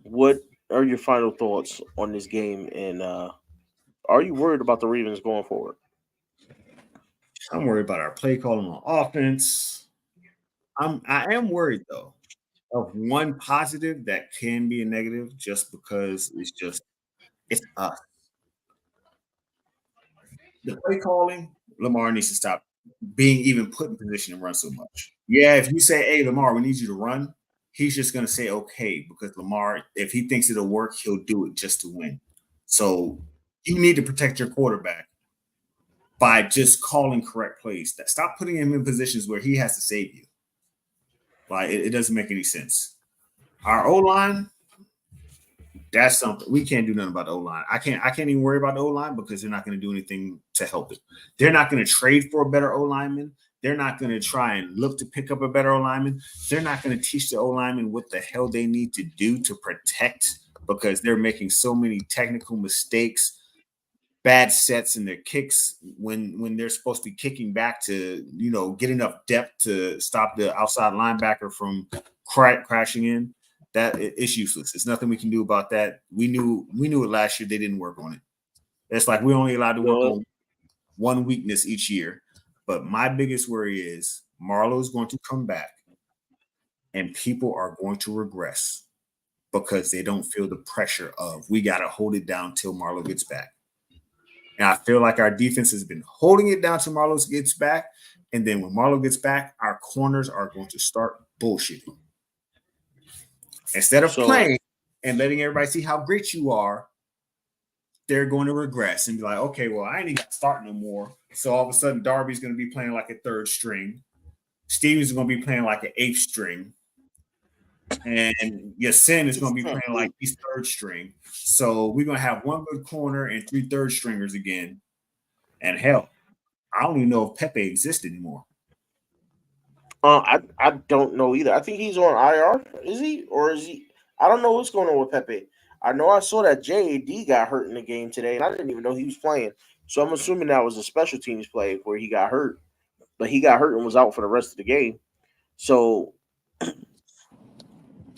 What are your final thoughts on this game? And are you worried about the Ravens going forward? I'm worried about our play calling on offense. I am worried though of one positive that can be a negative just because it's us. The play calling, Lamar needs to stop being even put in position to run so much. Yeah, if you say, "Hey, Lamar, we need you to run," he's just going to say, "Okay," because Lamar, if he thinks it'll work, he'll do it just to win. So you need to protect your quarterback by just calling correct plays. Stop putting him in positions where he has to save you. Like it doesn't make any sense. Our O line, that's something we can't do nothing about the O line. I can't even worry about the O line because they're not going to do anything to help it. They're not going to trade for a better O lineman. They're not going to try and look to pick up a better O lineman. They're not going to teach the O lineman what the hell they need to do to protect because they're making so many technical mistakes, bad sets in their kicks when they're supposed to be kicking back to get enough depth to stop the outside linebacker from crashing in. That it's useless. There's nothing we can do about that. We knew it last year. They didn't work on it. It's like we're only allowed to work No, on one weakness each year. But my biggest worry is Marlowe is going to come back and people are going to regress because they don't feel the pressure of we got to hold it down till Marlowe gets back. And I feel like our defense has been holding it down till Marlowe gets back. And then when Marlowe gets back, our corners are going to start bullshitting. Instead of so playing and letting everybody see how great you are, they're going to regress and be like, okay, well, I ain't even got to start no more. So all of a sudden, Darby's going to be playing like a third string. Stevens is going to be playing like an eighth string. And Yasin is going to be playing like he's third string. So we're going to have one good corner and three third stringers again. And hell, I don't even know if Pepe exists anymore. I don't know either. I think he's on IR. Is he or is he? I don't know what's going on with Pepe. I know I saw that JAD got hurt in the game today, and I didn't even know he was playing. So I'm assuming that was a special teams play where he got hurt, but he got hurt and was out for the rest of the game. So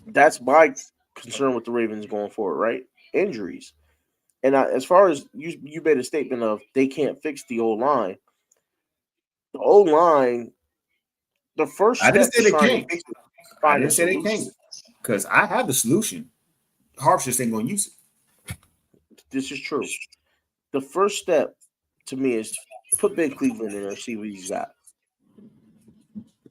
that's my concern with the Ravens going forward, right? Injuries. And as far as you made a statement of they can't fix the old line. The old line, the first I didn't step say to they trying to can't. fix it, I find a didn't say they can't solution. because I have the solution. Harps just ain't going to use it. This is true. The first step to me is put Ben Cleveland in there, see what he's got.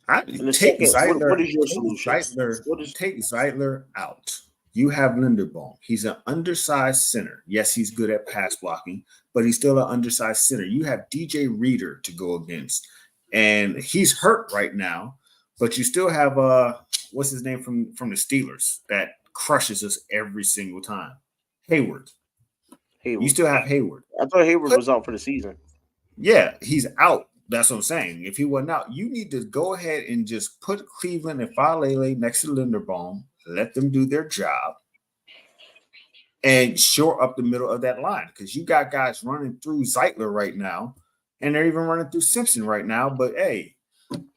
I And the take second, what Zeitler, is your take solution? Zeitler, What is take Zeitler out. You have Linderbaum. He's an undersized center. Yes, he's good at pass blocking, but he's still an undersized center. You have DJ Reader to go against, and he's hurt right now. But you still have what's his name from the Steelers that crushes us every single time. Hayward. You Hayward? still have Hayward. I thought Hayward was out for the season. Yeah, he's out. That's what I'm saying. If he wasn't out, you need to go ahead and just put Cleveland and Falele next to Linderbaum, let them do their job, and shore up the middle of that line because you got guys running through Zeitler right now, and they're even running through Simpson right now. But hey,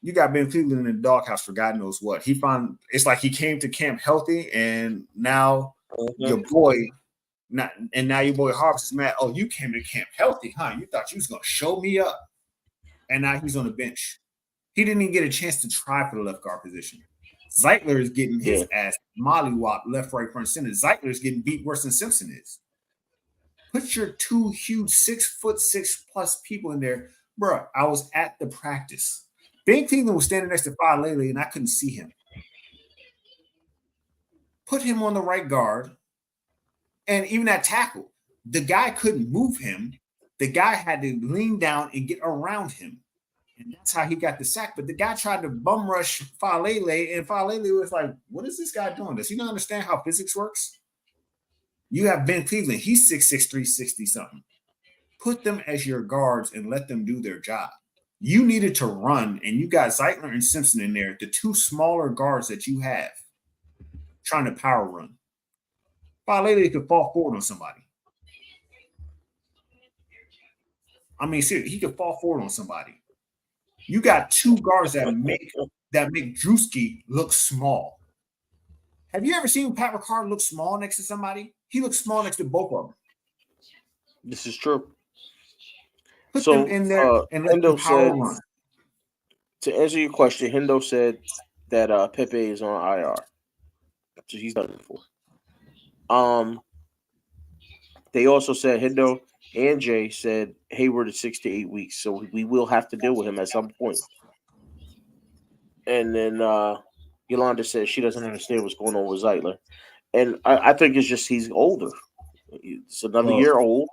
you got Ben Cleveland in the doghouse for God knows what. He found it's like he came to camp healthy, and now your boy. Now your boy Harps is mad. Oh, you came to camp healthy, huh? You thought you was gonna show me up. And now he's on the bench. He didn't even get a chance to try for the left guard position. Zeitler is getting Yeah. his ass mollywop left, right, front, center. Zeitler is getting beat worse than Simpson is. Put your two huge 6'6" people in there. Bro, I was at the practice. Ben Cleveland was standing next to Fa Lele and I couldn't see him. Put him on the right guard. And even that tackle, the guy couldn't move him. The guy had to lean down and get around him. And that's how he got the sack. But the guy tried to bum rush Falele, and Falele was like, what is this guy doing? Does he not understand how physics works? You have Ben Cleveland. He's 6'6", 360 something. Put them as your guards and let them do their job. You needed to run, and you got Zeitler and Simpson in there, the two smaller guards that you have, trying to power run. Falele could fall forward on somebody. I mean, seriously, he could fall forward on somebody. You got two guards that make Drewski look small. Have you ever seen Pat Ricard look small next to somebody? He looks small next to both of them. This is true. Put them So in there and let them Hendo power said, run. to answer your question, Hendo said that Pepe is on IR. So he's done it for. Um, they also said Hendo and Jay said Hayward is 6 to 8 weeks, so we will have to deal with him at some point. And then Yolanda says she doesn't understand what's going on with Zeitler, and I think it's just he's older. It's another Well, year old.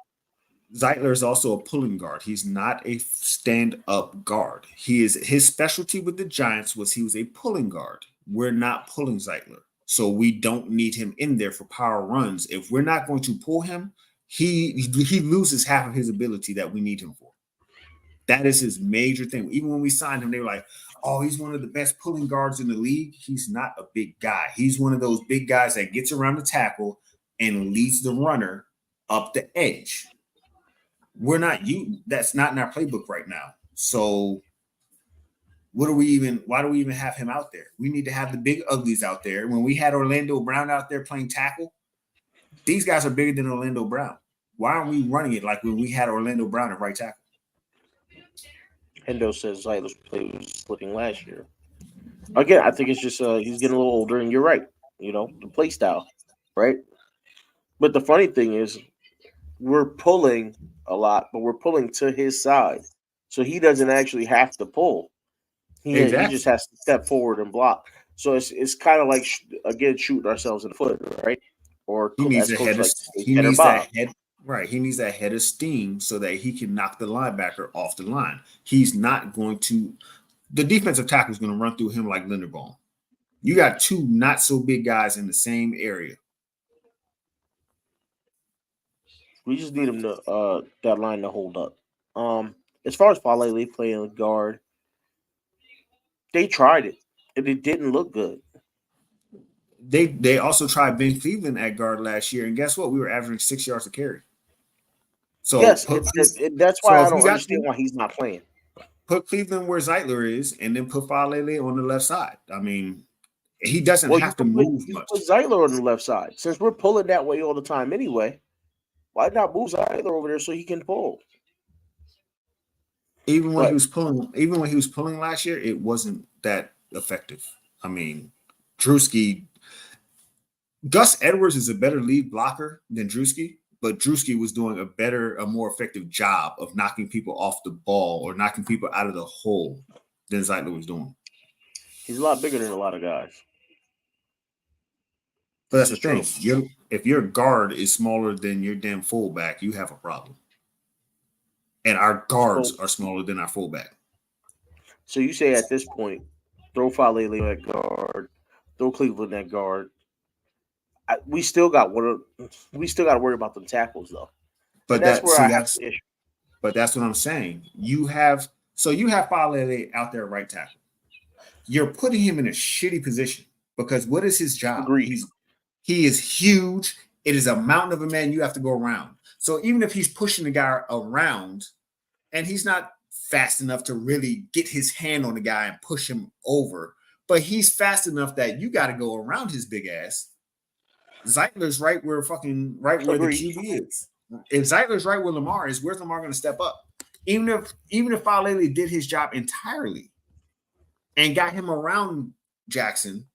Zeitler is also a pulling guard. He's not a stand-up guard. His specialty with the Giants was he was a pulling guard. We're not pulling Zeitler, so we don't need him in there for power runs. If we're not going to pull him, he loses half of his ability that we need him for. That is his major thing. Even when we signed him, they were like, "Oh, he's one of the best pulling guards in the league." He's not a big guy. He's one of those big guys that gets around the tackle and leads the runner up the edge. We're not you. That's not in our playbook right now. So why do we even have him out there? We need to have the big uglies out there. When we had Orlando Brown out there playing tackle, these guys are bigger than Orlando Brown. Why aren't we running it like when we had Orlando Brown at right tackle? Hendo says Zeitler's play was slipping last year. Again, I think it's just he's getting a little older, and you're right. The play style, right? But the funny thing is, we're pulling a lot, but we're pulling to his side, so he doesn't actually have to pull. He just Exactly. has to step forward and block. So it's kind of like again shooting ourselves in the foot, right? Or He needs as a coach head of like to say, he head or needs that bob. head right. He needs that head of steam so that he can knock the linebacker off the line. He's not going to the defensive tackle is going to run through him like Linderbaum. You got two not so big guys in the same area. We just need him to that line to hold up. As far as Falele playing guard, they tried it and it didn't look good. They also tried Ben Cleveland at guard last year, and guess what? We were averaging 6 yards a carry. So Yes, put that's why so I if you don't got understand why he's not playing. put Cleveland where Zeitler is, and then put Falele on the left side. I mean, he doesn't Well, you have to can put move you can much. put Zeitler on the left side since we're pulling that way all the time anyway. Why not move Zeitler over there so he can pull? But Even when he was pulling last year, it wasn't that effective. I mean, Drewski, Gus Edwards is a better lead blocker than Drewski, but Drewski was doing a more effective job of knocking people off the ball or knocking people out of the hole than Zeitler was doing. he's a lot bigger than a lot of guys. But This that's the is true. thing. If your guard is smaller than your damn fullback, you have a problem. And our guards So, are smaller than our fullback. so you say at this point, throw Falele at guard, throw Cleveland at guard. We still got we still got to worry about them tackles though, and But that's that where see I have that's an issue. but that's what I'm saying. You have Falele out there at right tackle. You're putting him in a shitty position because what is his job? Agreed. He is huge. It is a mountain of a man you have to go around. So even if he's pushing the guy around and he's not fast enough to really get his hand on the guy and push him over, but he's fast enough that you got to go around his big ass. Zeitler's right where the Agreed. QB is. If Zeitler's right where Lamar is, where's Lamar going to step up? Even if Falele did his job entirely and got him around Jackson,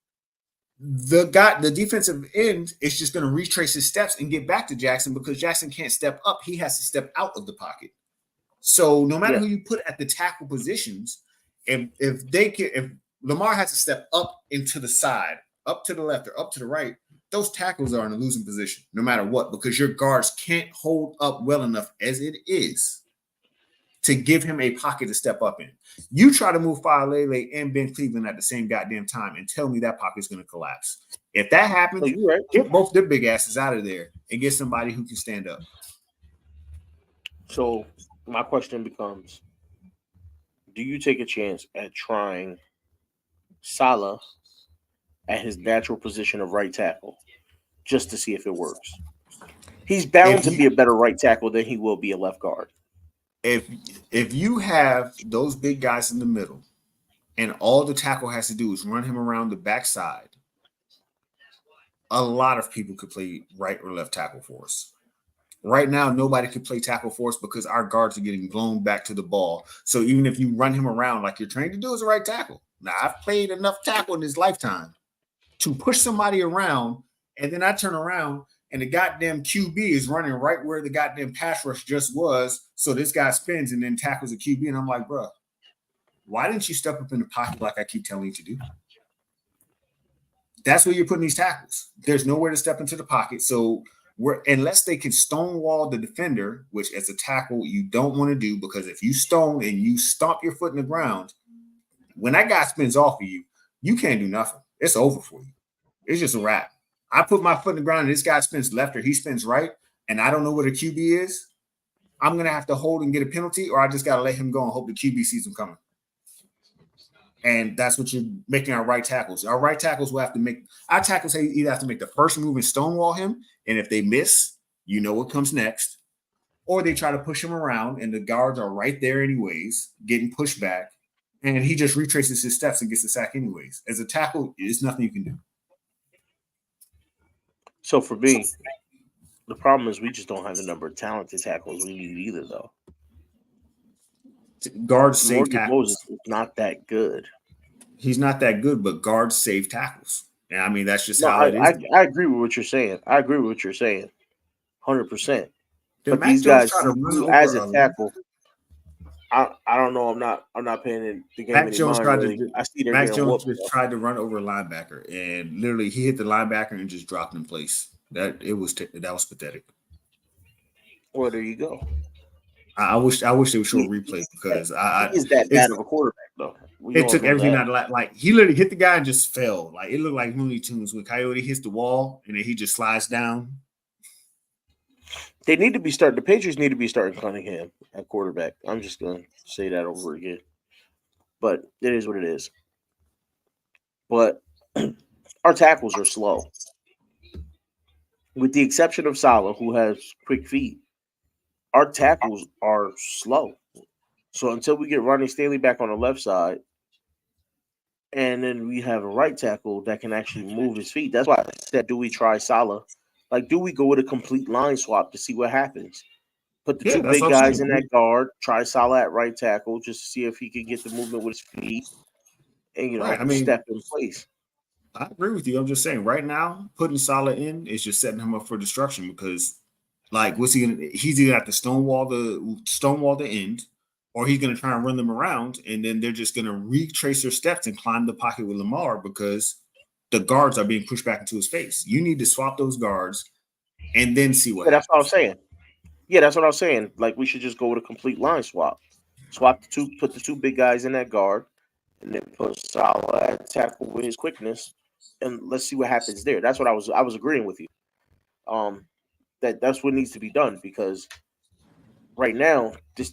the defensive end is just going to retrace his steps and get back to Jackson because Jackson can't step up. He has to step out of the pocket. So no matter who you put at the tackle positions, if Lamar has to step up into the side, up to the left or up to the right, those tackles are in a losing position no matter what because your guards can't hold up well enough as it is to give him a pocket to step up in. You try to move Falele and Ben Cleveland at the same goddamn time and tell me that pocket's going to collapse. If that happens, You're right. get both their big asses out of there and get somebody who can stand up. So my question becomes: do you take a chance at trying Salah at his natural position of right tackle just to see if it works? He's bound If to you be a better right tackle than he will be a left guard. if you have those big guys in the middle, and all the tackle has to do is run him around the backside, a lot of people could play right or left tackle for us. Right now, nobody can play tackle for us because our guards are getting blown back to the ball. So even if you run him around like you're trained to do as a right tackle, now I've played enough tackle in this lifetime to push somebody around, and then I turn around and the goddamn QB is running right where the goddamn pass rush just was. So this guy spins and then tackles the QB, and I'm like, bro, why didn't you step up in the pocket like I keep telling you to do? That's where you're putting these tackles. There's nowhere to step into the pocket. So unless they can stonewall the defender, which as a tackle you don't want to do, because if you stone and you stomp your foot in the ground, when that guy spins off of you, you can't do nothing. It's over for you. It's just a wrap. I put my foot in the ground and this guy spins left or he spins right, and I don't know what a QB is. I'm gonna have to hold and get a penalty, or I just gotta let him go and hope the QB sees him coming. And that's what you're making our right tackles. Our right tackles will have to make our tackles either have to make the first move and stonewall him, and if they miss, you know what comes next, or they try to push him around, and the guards are right there anyways, getting pushed back, and he just retraces his steps and gets the sack anyways. As a tackle, there's nothing you can do. So for me, the problem is we just don't have the number of talented tackles we need either, though. Guards save Morgan tackles. Moses is not that good. He's not that good, but guards save tackles. And I mean, that's just No, how it is. I agree with what you're saying. I agree with what you're saying, 100%. Did But Mac these Jones guys, try to run you over as a a tackle, I don't know. I'm not paying the game Mac any Jones mind tried really. to I see they're Mac getting Jones whooped. just tried to run over a linebacker, and literally he hit the linebacker and just dropped in place. That was pathetic. Well, there you go. I wish they would show a He, replay because he is that it's bad of a quarterback, though. We it all took know everything that. out of like he literally hit the guy and just fell. Like it looked like Looney Tunes when Coyote hits the wall and then he just slides down. They need to be starting. The Patriots need to be starting Cunningham at quarterback. I'm just gonna say that over again. But it is what it is. But our tackles are slow, with the exception of Salah, who has quick feet. Our tackles are slow. So until we get Ronnie Stanley back on the left side, and then we have a right tackle that can actually move his feet. That's why I said, do we try Salah? Like, do we go with a complete line swap to see what happens? Put the Yeah, two that's big what I'm guys saying. in that guard. Try Salah at right tackle just to see if he can get the movement with his feet and Right. I step mean, in place. I agree with you. I'm just saying right now, putting Salah in is just setting him up for destruction because like what's he gonna he's either have to stonewall the end, or he's gonna try and run them around, and then they're just gonna retrace their steps and climb the pocket with Lamar because the guards are being pushed back into his face. You need to swap those guards and then see what Yeah, that's what I was happens. saying. Yeah, that's what I was saying. Like, we should just go with a complete line swap. Swap the two, put the two big guys in that guard, and then put Salah at tackle with his quickness, and let's see what happens there. That's what I was agreeing with you. Um, that's what needs to be done because right now this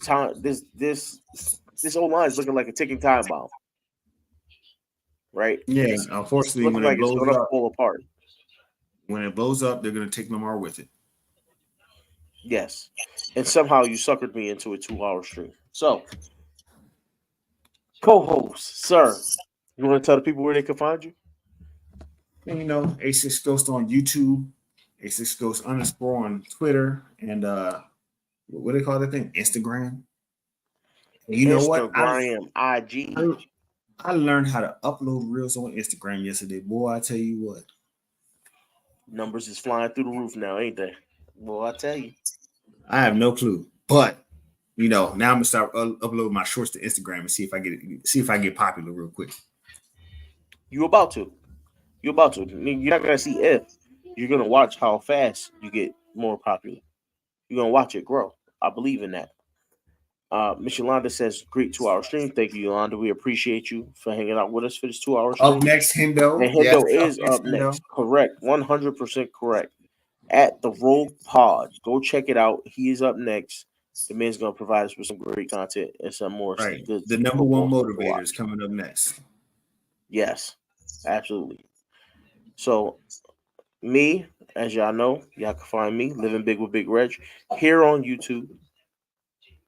old line is looking like a ticking time bomb. Right? Yeah, It's unfortunately, looking like it's going to fall apart. when it blows up, they're gonna take Lamar with it. Yes, and somehow you suckered me into a 2 hour stream. So, co-host, sir, you want to tell the people where they can find you? And A6 Ghost on YouTube, A6 Ghost underscore on Twitter, and what do they call that thing? Instagram. And you know what? Instagram, IG. I I learned how to upload reels on Instagram yesterday. Boy, I tell you what. Numbers is flying through the roof now, ain't they? Well, I tell you. I have no clue. But now I'm gonna start uploading my shorts to Instagram and see if I get popular real quick. You about to. You're about to. You're not gonna see if. You're gonna watch how fast you get more popular. You're gonna watch it grow. I believe in that. Miss Yolanda says, great 2 hour stream. Thank you, Yolanda. We appreciate you for hanging out with us for this 2 hour Up stream. next, Hendo. And Yes, Hendo is next, up next. Correct. 100% correct. At the Rogue Pod. Go check it out. He is up next. The man's going to provide us with some great content and some more Right. good The number one football to motivator is watch. coming up next. Yes, absolutely. So, me, as y'all know, y'all can find me, Living Big with Big Reg, here on YouTube,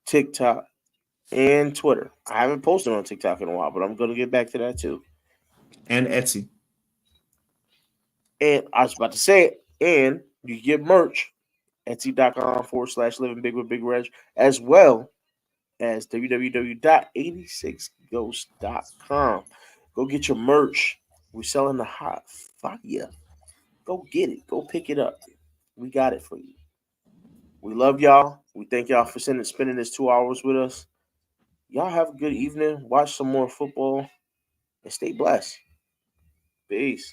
TikTok, and Twitter. I haven't posted on TikTok in a while, but I'm going to get back to that too. And Etsy. And I was about to say it, and you get merch, Etsy.com/living big with Big Reg, as well as www.86ghost.com. Go get your merch. We're selling the hot fire. Go get it. Go pick it up. We got it for you. We love y'all. We thank y'all for spending this 2 hours with us. Y'all have a good evening. Watch some more football and stay blessed. Peace.